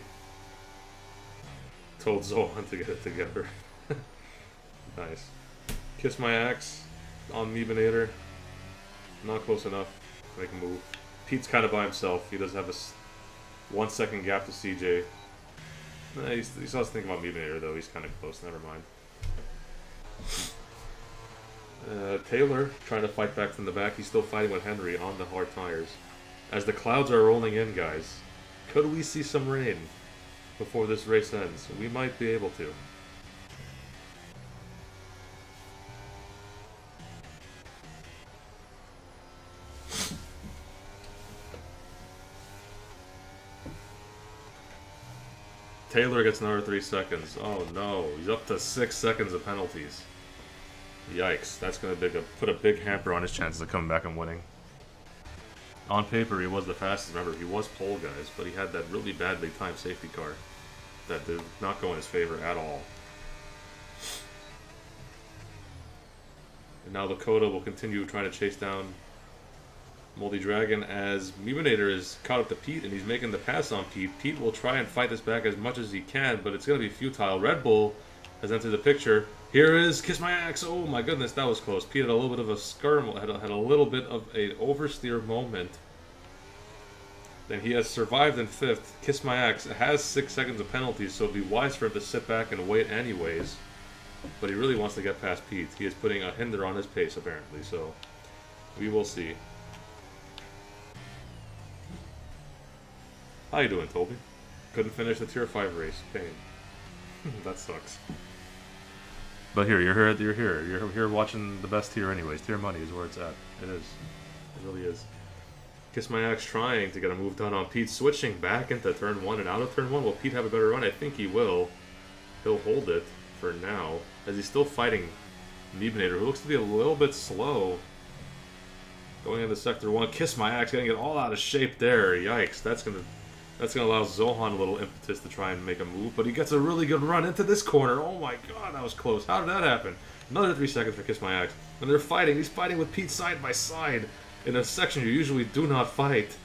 Told Zohan to get it together. Nice. Kiss My Axe on Meebinator. Not close enough. Make a move. Pete's kind of by himself. He does have a 1 second gap to CJ. He still has to think about Meebinator, though. He's kind of close. Never mind. Taylor trying to fight back from the back. He's still fighting with Henry on the hard tires. As the clouds are rolling in, guys, could we see some rain before this race ends? We might be able to. Taylor gets another 3 seconds. Oh no, he's up to 6 seconds of penalties. Yikes, that's going to put a big hamper on his chances of coming back and winning. On paper, he was the fastest. Remember, he was pole, guys, but he had that really bad big time safety car that did not go in his favor at all. And now the COTA will continue trying to chase down Moldy Dragon as Commentator is caught up to Pete and he's making the pass on Pete. Pete will try and fight this back as much as he can, but it's going to be futile. Red Bull has entered the picture. Here is Kiss My Axe. Oh my goodness, that was close. Pete had a little bit of a skirmish, had a little bit of an oversteer moment. Then he has survived in 5th. Kiss My Axe has 6 seconds of penalties, so it'd be wise for him to sit back and wait anyways. But he really wants to get past Pete. He is putting a hinder on his pace, apparently, so we will see. How you doing, Toby? Couldn't finish the Tier 5 race. Pain. That sucks. But here, you're here watching the best tier anyways. Tier money is where it's at. It is. It really is. Kiss My Axe trying to get a move done on Pete, switching back into turn 1 and out of turn 1. Will Pete have a better run? I think he will. He'll hold it for now, as he's still fighting Nebenator, who looks to be a little bit slow. Going into Sector 1. Kiss My Axe getting it all out of shape there. Yikes. That's gonna allow Zohan a little impetus to try and make a move, but he gets a really good run into this corner. Oh my god, that was close. How did that happen? Another 3 seconds for Kiss My Axe. And they're fighting. He's fighting with Pete side by side in a section you usually do not fight.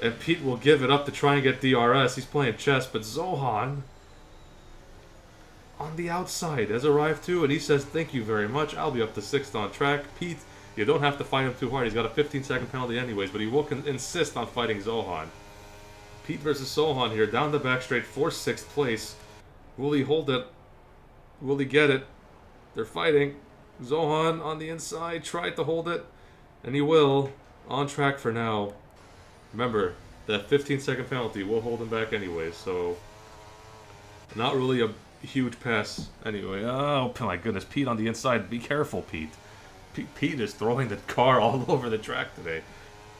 And Pete will give it up to try and get DRS. He's playing chess, but Zohan on the outside has arrived too, and he says, thank you very much. I'll be up to 6th on track. Pete, you don't have to fight him too hard. He's got a 15-second penalty anyways, but he will insist on fighting Zohan. Pete versus Zohan here, down the back straight for 6th place. Will he hold it? Will he get it? They're fighting. Zohan on the inside, tried to hold it, and he will. On track for now. Remember, that 15-second penalty will hold him back anyways, so not really a huge pass anyway. Oh my goodness, Pete on the inside. Be careful, Pete. Pete is throwing the car all over the track today,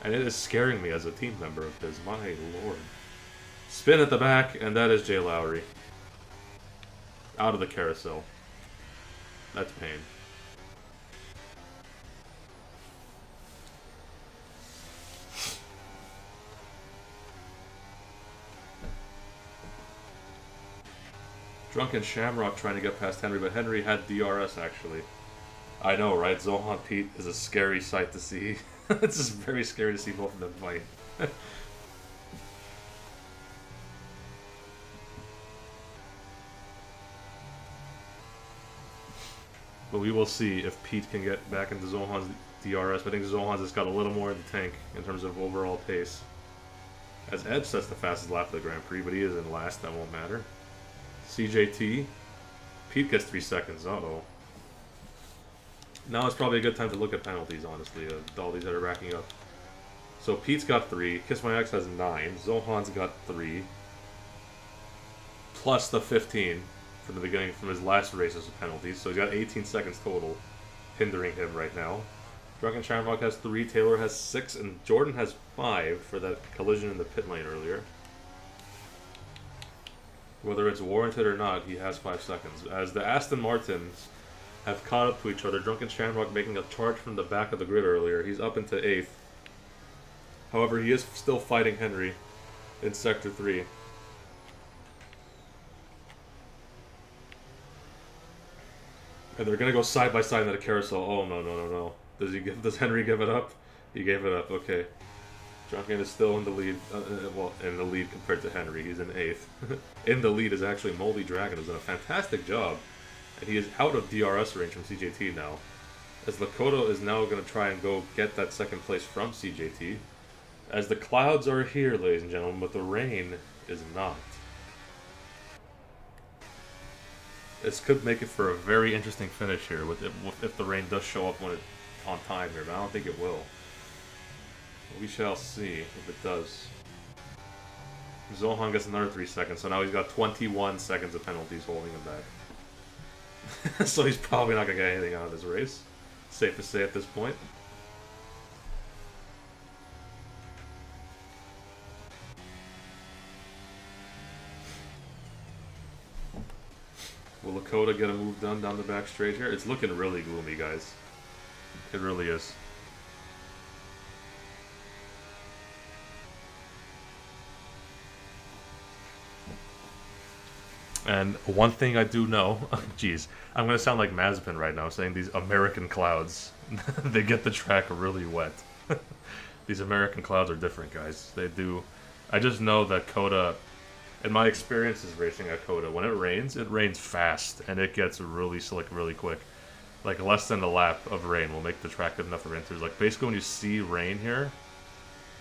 and it is scaring me as a team member of his. My lord. Spin at the back, and that is Jay Lowry. Out of the carousel. That's pain. Drunken Shamrock trying to get past Henry, but Henry had DRS actually. I know, right? Zohan Pete is a scary sight to see. It's just very scary to see both of them fight. But we will see if Pete can get back into Zohan's DRS. But I think Zohan's has got a little more in the tank in terms of overall pace. As Ed sets the fastest lap of the Grand Prix, but he is in last, that won't matter. CJT. Pete gets 3 seconds. Uh-oh. Now is probably a good time to look at penalties, honestly, all these that are racking up. So Pete's got 3. Kiss My Axe has 9. Zohan's got 3. Plus the 15 from the beginning, from his last races of penalties. So he's got 18 seconds total, hindering him right now. Drunken Shamrock has 3. Taylor has 6. And Jordan has 5 for that collision in the pit lane earlier. Whether it's warranted or not, he has 5 seconds. As the Aston Martins have caught up to each other, Drunken Shamrock making a charge from the back of the grid earlier. He's up into 8th. However, he is still fighting Henry in Sector 3. And they're going to go side by side in the carousel. Oh, no. Does Henry give it up? He gave it up, okay. Drunken is still in the lead, well, in the lead compared to Henry. He's in 8th. In the lead is actually Moldy Dragon, who's done a fantastic job. And he is out of DRS range from CJT now. As Lakota is now going to try and go get that 2nd place from CJT. As the clouds are here, ladies and gentlemen, but the rain is not. This could make it for a very interesting finish here if the rain does show up on time here, but I don't think it will. We shall see if it does. Zohan gets another 3 seconds, so now he's got 21 seconds of penalties holding him back. So he's probably not going to get anything out of this race. Safe to say at this point. Will COTA get a move done down the back straight here? It's looking really gloomy, guys. It really is. And one thing I do know, geez, I'm going to sound like Mazepin right now saying these American clouds, they get the track really wet. These American clouds are different, guys. They do. I just know that COTA, in my experiences racing at COTA, when it rains fast, and it gets really slick really quick. Like, less than a lap of rain will make the track good enough for renters. Like, basically when you see rain here,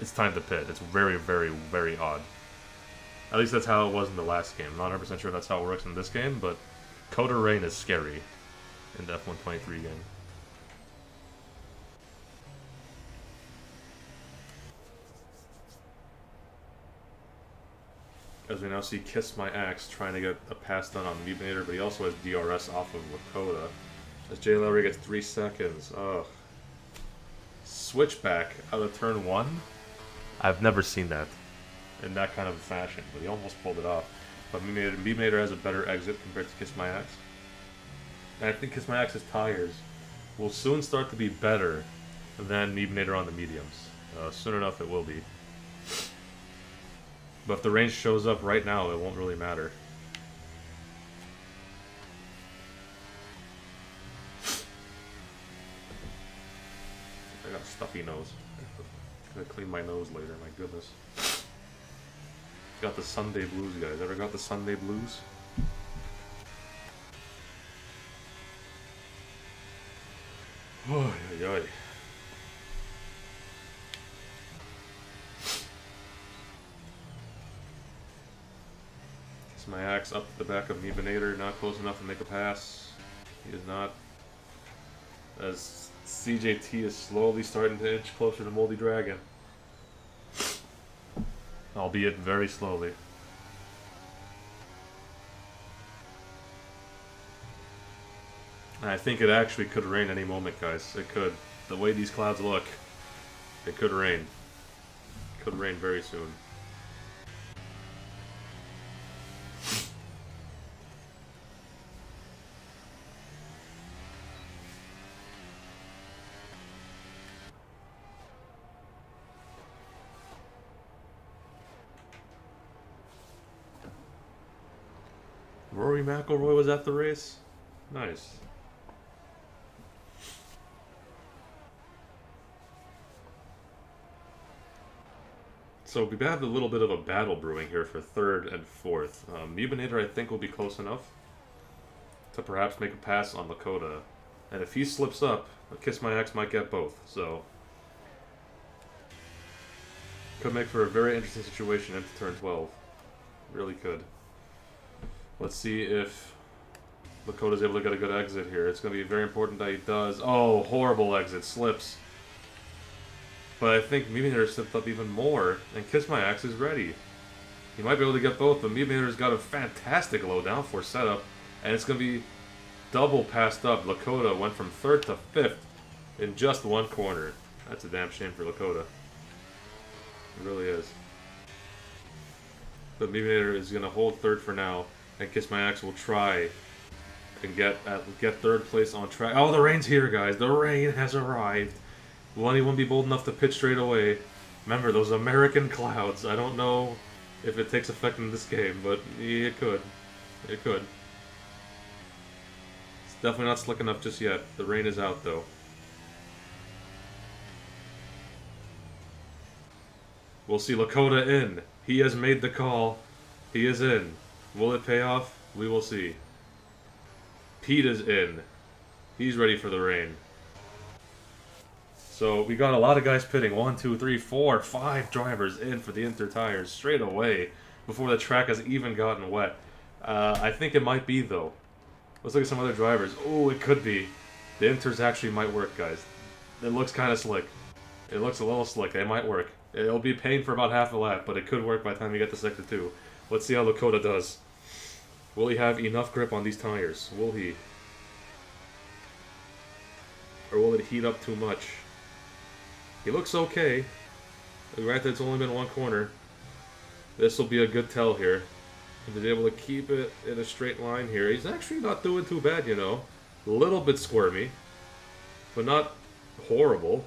it's time to pit. It's very, very, very odd. At least that's how it was in the last game. I'm not 100% sure that's how it works in this game, but COTA rain is scary in the F123 game. As we now see Kiss My Axe trying to get a pass done on Mutilator, but he also has DRS off of COTA. As Jay Lowry gets 3 seconds. Ugh. Switchback out of turn 1? I've never seen that in that kind of fashion, but he almost pulled it off. But Mutilator has a better exit compared to Kiss My Axe. And I think Kiss My Axe's tires will soon start to be better than Mutilator on the mediums. Soon enough it will be. But if the range shows up right now, it won't really matter. I got a stuffy nose. I'm gonna clean my nose later, my goodness. Got the Sunday blues, guys. Ever got the Sunday blues? Oh, yoy. My axe up to the back of Mutilator, not close enough to make a pass. He is not. As CJT is slowly starting to inch closer to Moldy Dragon. Albeit very slowly. And I think it actually could rain any moment, guys. It could. The way these clouds look, it could rain. It could rain very soon. Rory McIlroy was at the race? Nice. So we have a little bit of a battle brewing here for 3rd and 4th. Mutilator, I think, will be close enough to perhaps make a pass on COTA. And if he slips up, Kiss My Axe might get both. So could make for a very interesting situation into turn 12. Really could. Let's see if COTA's able to get a good exit here. It's going to be very important that he does. Oh, horrible exit. Slips. But I think Mutilator slipped up even more, and Kiss My Axe is ready. He might be able to get both, but Mutilator's got a fantastic low downforce setup, and it's going to be double passed up. COTA went from 3rd to 5th in just one corner. That's a damn shame for COTA. It really is. But Mutilator is going to hold 3rd for now. And Kiss My Axe will try and get 3rd place on track. Oh, the rain's here, guys. The rain has arrived. Will anyone be bold enough to pitch straight away? Remember, those American clouds. I don't know if it takes effect in this game, but it could. It could. It's definitely not slick enough just yet. The rain is out, though. We'll see COTA in. He has made the call. He is in. Will it pay off? We will see. Pete is in. He's ready for the rain. So we got a lot of guys pitting. 1, 2, 3, 4, 5 drivers in for the Inter tires straight away before the track has even gotten wet. I think it might be, though. Let's look at some other drivers. Oh, it could be. The Inters actually might work, guys. It looks kind of slick. It looks a little slick. They might work. It'll be a pain for about half a lap, but it could work by the time you get to Sector 2. Let's see how Lakota does. Will he have enough grip on these tires? Will he? Or will it heat up too much? He looks okay. Granted, it's only been one corner. This will be a good tell here. If he's able to keep it in a straight line here. He's actually not doing too bad, you know. A little bit squirmy, but not horrible.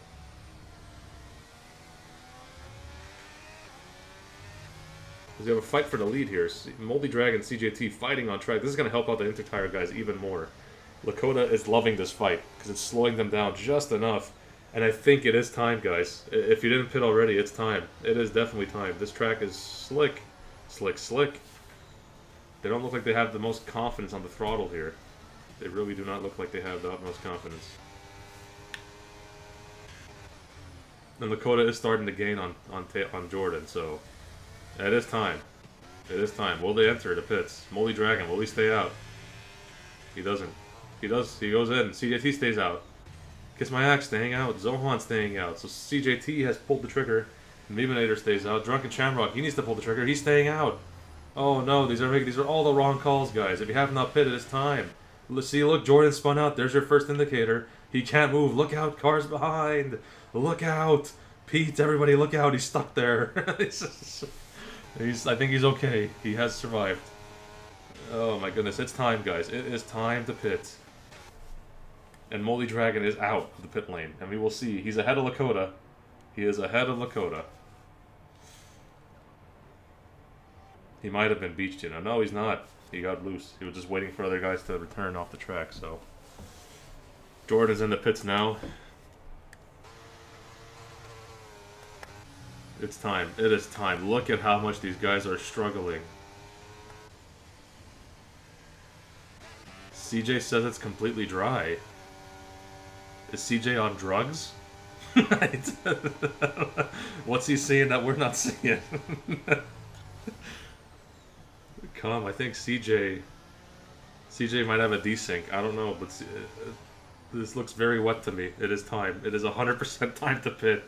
Because we have a fight for the lead here. Moldy Dragon, CJT fighting on track. This is going to help out the Inter-Tire guys even more. Lakota is loving this fight because it's slowing them down just enough. And I think it is time, guys. If you didn't pit already, it's time. It is definitely time. This track is slick. Slick, slick. They don't look like they have the most confidence on the throttle here. They really do not look like they have the utmost confidence. And Lakota is starting to gain on Jordan, so it is time. It is time. Will they enter the pits? Moldy Dragon, will he stay out? He doesn't. He does. He goes in. CJT stays out. Kiss My Axe staying out. Zohan staying out. So CJT has pulled the trigger. Meebinator stays out. Drunken Shamrock, he needs to pull the trigger. He's staying out. Oh no, these are all the wrong calls, guys. If you have not pitted, it's time. Let's see, look, Jordan spun out. There's your first indicator. He can't move. Look out, cars behind. Look out. Pete, everybody look out. He's stuck there. I think he's okay. He has survived. Oh my goodness, it's time, guys. It is time to pit. And Moldy Dragon is out of the pit lane. And we will see. He's ahead of Lakota. He is ahead of Lakota. He might have been beached, you know. No, he's not. He got loose. He was just waiting for other guys to return off the track, so. Jordan's in the pits now. It's time. It is time. Look at how much these guys are struggling. CJ says it's completely dry. Is CJ on drugs? What's he seeing that we're not seeing? I think CJ might have a desync. I don't know, but this looks very wet to me. It is time. It is 100% time to pit.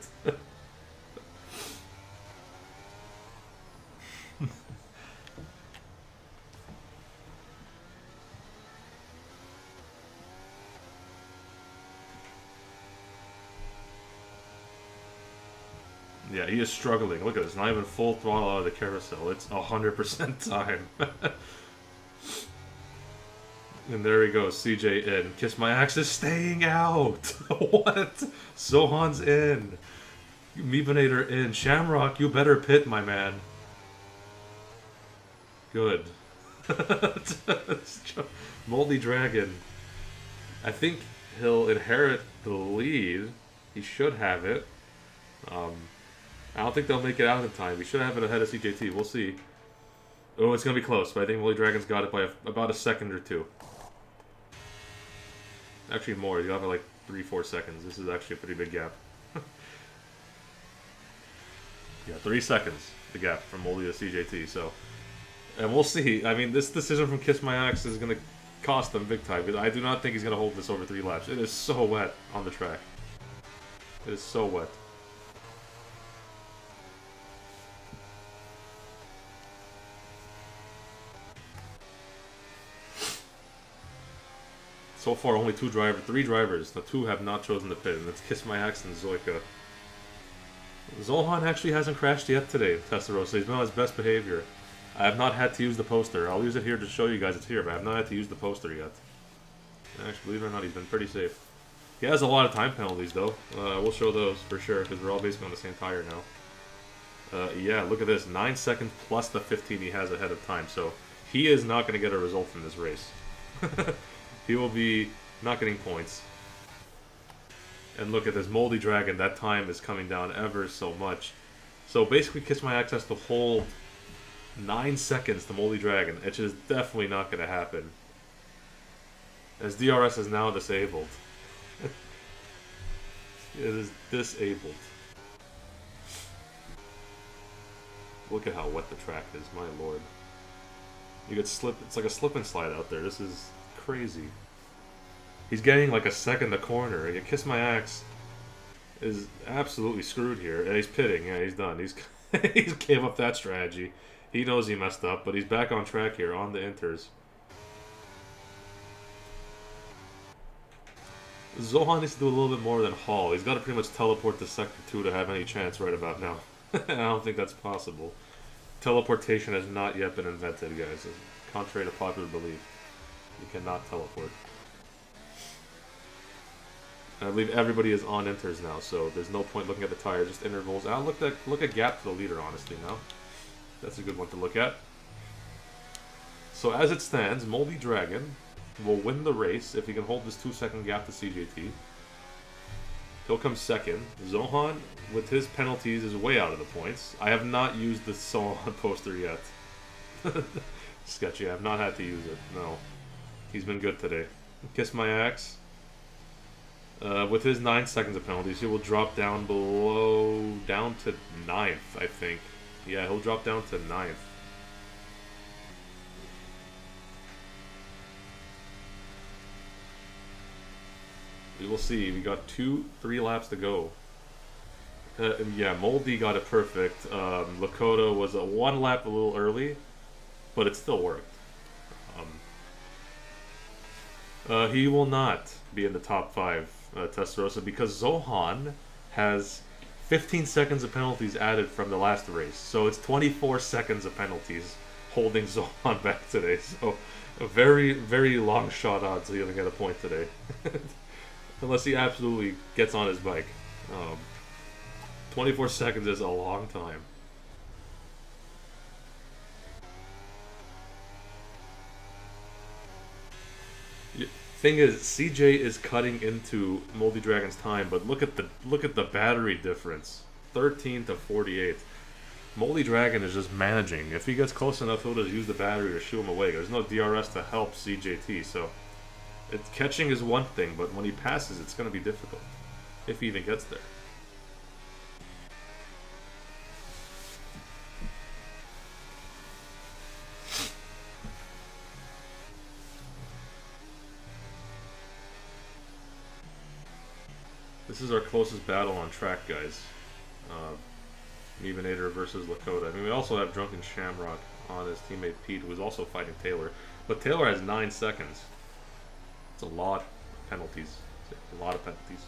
Yeah, he is struggling. Look at this. Not even full throttle out of the carousel. It's 100% time. And there he goes. CJ in. Kiss My Axe is staying out. What? Zohan's in. Meebinator in. Shamrock, you better pit, my man. Good. Moldy Dragon. I think he'll inherit the lead. He should have it. I don't think they'll make it out in time. We should have it ahead of CJT. We'll see. Oh, it's going to be close, but I think Moldy Dragon's got it by about a second or two. Actually more. You got it like 3-4 seconds. This is actually a pretty big gap. Yeah, 3 seconds, the gap from Moldy to CJT. So, and we'll see. I mean, this decision from Kiss My Axe is going to cost them big time, because I do not think he's going to hold this over 3 laps. It is so wet on the track. It is so wet. So far, only 3 drivers. The 2 have not chosen the pit, and it's Kiss My Axe and Zoika. Zohan actually hasn't crashed yet today, Testarossa. He's been on his best behavior. I have not had to use the poster. I'll use it here to show you guys it's here, but I have not had to use the poster yet. Actually, believe it or not, he's been pretty safe. He has a lot of time penalties, though. We'll show those for sure, because we're all basically on the same tire now. Yeah, look at this. 9 seconds plus the 15 he has ahead of time, so he is not going to get a result from this race. He will be not getting points. And look at this Moldy Dragon. That time is coming down ever so much. So basically, Kiss My Axe has to hold 9 seconds to Moldy Dragon, which is definitely not going to happen. As DRS is now disabled. It is disabled. Look at how wet the track is, my lord. You get slip. It's like a slip and slide out there. This is crazy. He's getting like a second the corner. You Kiss My Axe is absolutely screwed here. And he's pitting. Yeah, he's done. He's he gave up that strategy. He knows he messed up, but he's back on track here on the inters. Zohan needs to do a little bit more than Hall. He's got to pretty much teleport to Sector 2 to have any chance right about now. I don't think that's possible. Teleportation has not yet been invented, guys. Contrary to popular belief. You cannot teleport. I believe everybody is on inters now, so there's no point looking at the tires, just intervals. I'll look at gap to the leader, honestly, now. That's a good one to look at. So as it stands, Moldy Dragon will win the race if he can hold this 2-second gap to CJT. He'll come second. Zohan, with his penalties, is way out of the points. I have not used the Zohan poster yet. Sketchy. I have not had to use it. No. He's been good today. Kiss My Axe. With his 9 seconds of penalties, he will drop down down to 9th, I think. Yeah, he'll drop down to 9th. We will see. We got 3 laps to go. Yeah, Moldy got it perfect. Lakota was a 1 lap a little early, but it still worked. He will not be in the top 5, Testarossa, because Zohan has 15 seconds of penalties added from the last race. So it's 24 seconds of penalties holding Zohan back today. So a very, very long shot odds he's going to get a point today. Unless he absolutely gets on his bike. 24 seconds is a long time. Thing is, CJ is cutting into Moldy Dragon's time, but look at the battery difference. 13 to 48. Moldy Dragon is just managing. If he gets close enough, he'll just use the battery to shoo him away. There's no DRS to help CJT, so catching is one thing, but when he passes, it's going to be difficult. If he even gets there. This is our closest battle on track, guys. Mevinator versus Lakota. I mean, we also have Drunken Shamrock on his teammate Pete, who is also fighting Taylor. But Taylor has 9 seconds. It's a lot of penalties. It's a lot of penalties.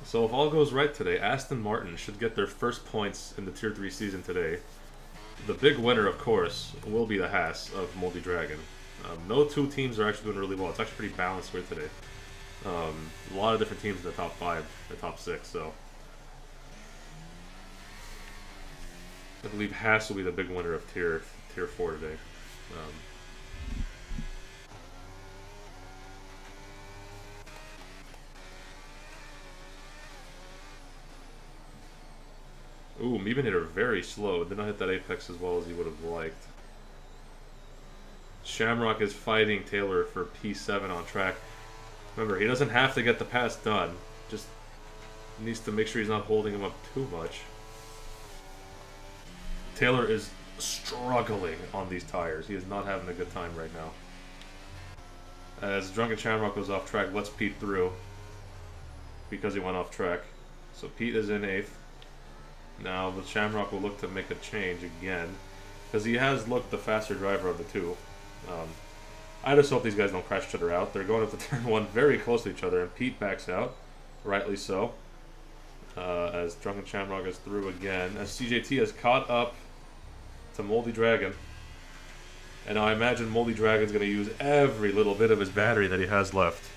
So if all goes right today, Aston Martin should get their first points in the Tier 3 season today. The big winner, of course, will be the Haas of Moldy Dragon. No 2 teams are actually doing really well. It's actually pretty balanced here today. A lot of different teams in the top 5, the top 6, so I believe Haas will be the big winner of Tier 4 today. Ooh, Mevinator very slow. Did not hit that apex as well as he would have liked. Shamrock is fighting Taylor for P7 on track. Remember, he doesn't have to get the pass done. Just needs to make sure he's not holding him up too much. Taylor is struggling on these tires. He is not having a good time right now. As Drunken Shamrock goes off track, lets Pete through because he went off track. So Pete is in 8th. Now the Shamrock will look to make a change again, because he has looked the faster driver of the 2. I just hope these guys don't crash each other out. They're going up to turn 1 very close to each other, and Pete backs out, rightly so, as Drunken Shamrock is through again, as CJT has caught up to Moldy Dragon. And I imagine Moldy Dragon's going to use every little bit of his battery that he has left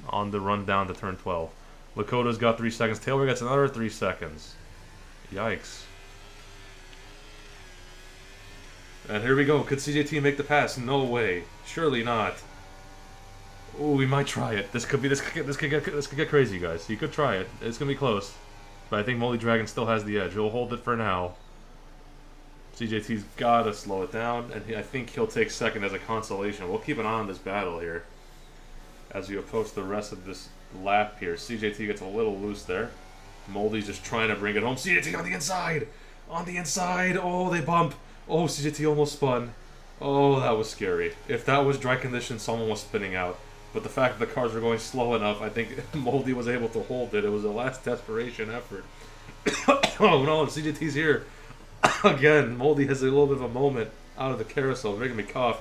on the run down to turn 12. Lakota's got 3 seconds. Taylor gets another 3 seconds. Yikes. And here we go. Could CJT make the pass? No way. Surely not. Ooh, we might try it. This could get crazy, guys. He could try it. It's gonna be close. But I think Moldy Dragon still has the edge. He'll hold it for now. CJT's gotta slow it down, and I think he'll take second as a consolation. We'll keep an eye on this battle here as we approach the rest of this lap here. CJT gets a little loose there. Moldy's just trying to bring it home. CJT on the inside! On the inside! Oh, they bump! Oh, CJT almost spun. Oh, that was scary. If that was dry conditions, someone was spinning out. But the fact that the cars were going slow enough, I think Moldy was able to hold it. It was a last desperation effort. Oh no, CJT's here. Again, Moldy has a little bit of a moment out of the carousel, making me cough.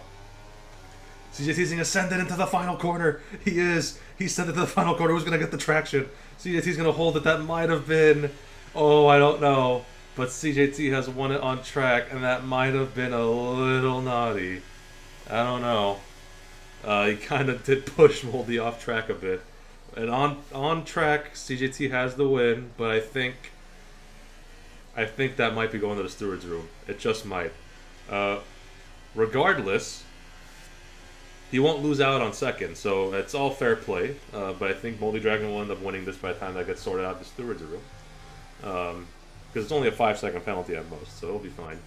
CJT's going to send it into the final corner. He is. He sent it to the final corner. Who's going to get the traction? CJT's going to hold it. That might have been... Oh, I don't know. But CJT has won it on track, and that might have been a little naughty. I don't know. He kind of did push Moldy off track a bit. And on track, CJT has the win, but I think that might be going to the steward's room. It just might. Regardless, he won't lose out on second, so it's all fair play. But I think Moldy Dragon will end up winning this by the time that gets sorted out in the steward's room. Because it's only a 5-second penalty at most, so it'll be fine.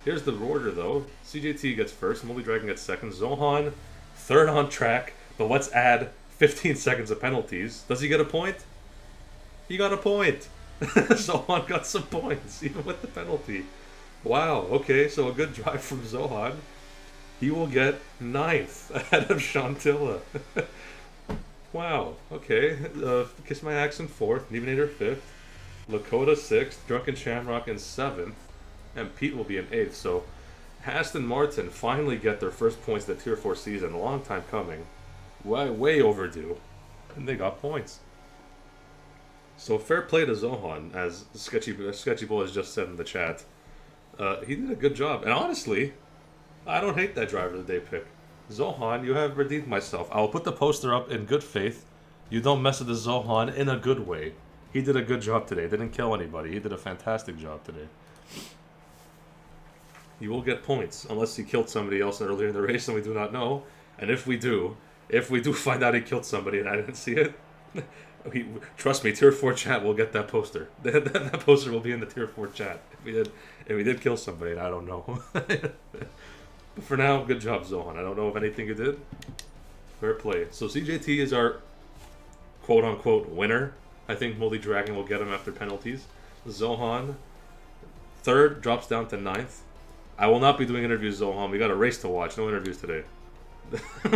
Here's the order, though. CJT gets first, Moldy Dragon gets second, Zohan third on track, but let's add 15 seconds of penalties. Does he get a point? He got a point! Zohan got some points, even with the penalty. Wow, okay, so a good drive from Zohan. He will get 9th ahead of Chantilla. Wow, okay. Kiss My Accent 4th, Nevenator 5th, Lakota 6th, Drunken Shamrock in 7th, and Pete will be in 8th. So Aston Martin finally get their first points of the Tier 4 season. A long time coming. Way overdue. And they got points. So fair play to Zohan, as Sketchy Bull has just said in the chat. He did a good job. And honestly, I don't hate that driver of the day pick. Zohan, you have redeemed myself. I'll put the poster up in good faith. You don't mess with the Zohan in a good way. He did a good job today. Didn't kill anybody. He did a fantastic job today. You will get points, unless he killed somebody else earlier in the race and we do not know. And if we do find out he killed somebody and I didn't see it, trust me, Tier 4 chat will get that poster. That poster will be in the Tier 4 chat. If we did kill somebody and I don't know. But for now, good job, Zohan. I don't know of anything you did. Fair play. So CJT is our quote-unquote winner. I think Moldy Dragon will get him after penalties. Zohan, 3rd, drops down to 9th. I will not be doing interviews, Zohan. We got a race to watch. No interviews today.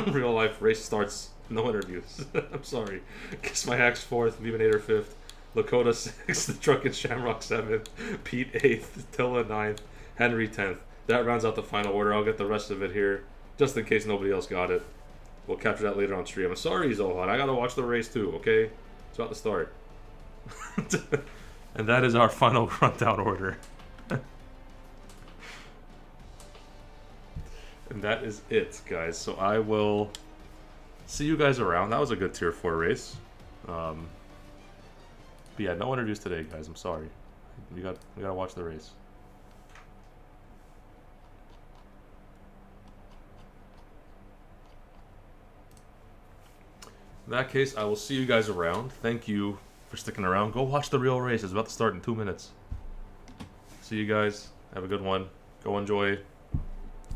Real life race starts. No interviews. I'm sorry. Kiss My Axe 4th, Nevenator 5th, Lakota 6th, Drunken Shamrock 7th, Pete 8th, Tilla 9th, Henry 10th. That rounds out the final order. I'll get the rest of it here, just in case nobody else got it. We'll capture that later on stream. I'm sorry, Zohan. I gotta watch the race too, okay? It's about to start. And that is our final rundown order. And that is it, guys. So I will see you guys around. That was a good Tier 4 race. But yeah, no interviews today, guys. I'm sorry. We gotta watch the race. In that case, I will see you guys around. Thank you for sticking around. Go watch the real race. It's about to start in 2 minutes. See you guys. Have a good one. Go enjoy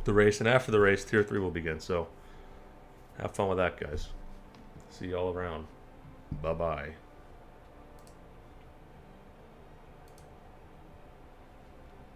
the race. And after the race, Tier 3 will begin. So have fun with that, guys. See you all around. Bye-bye.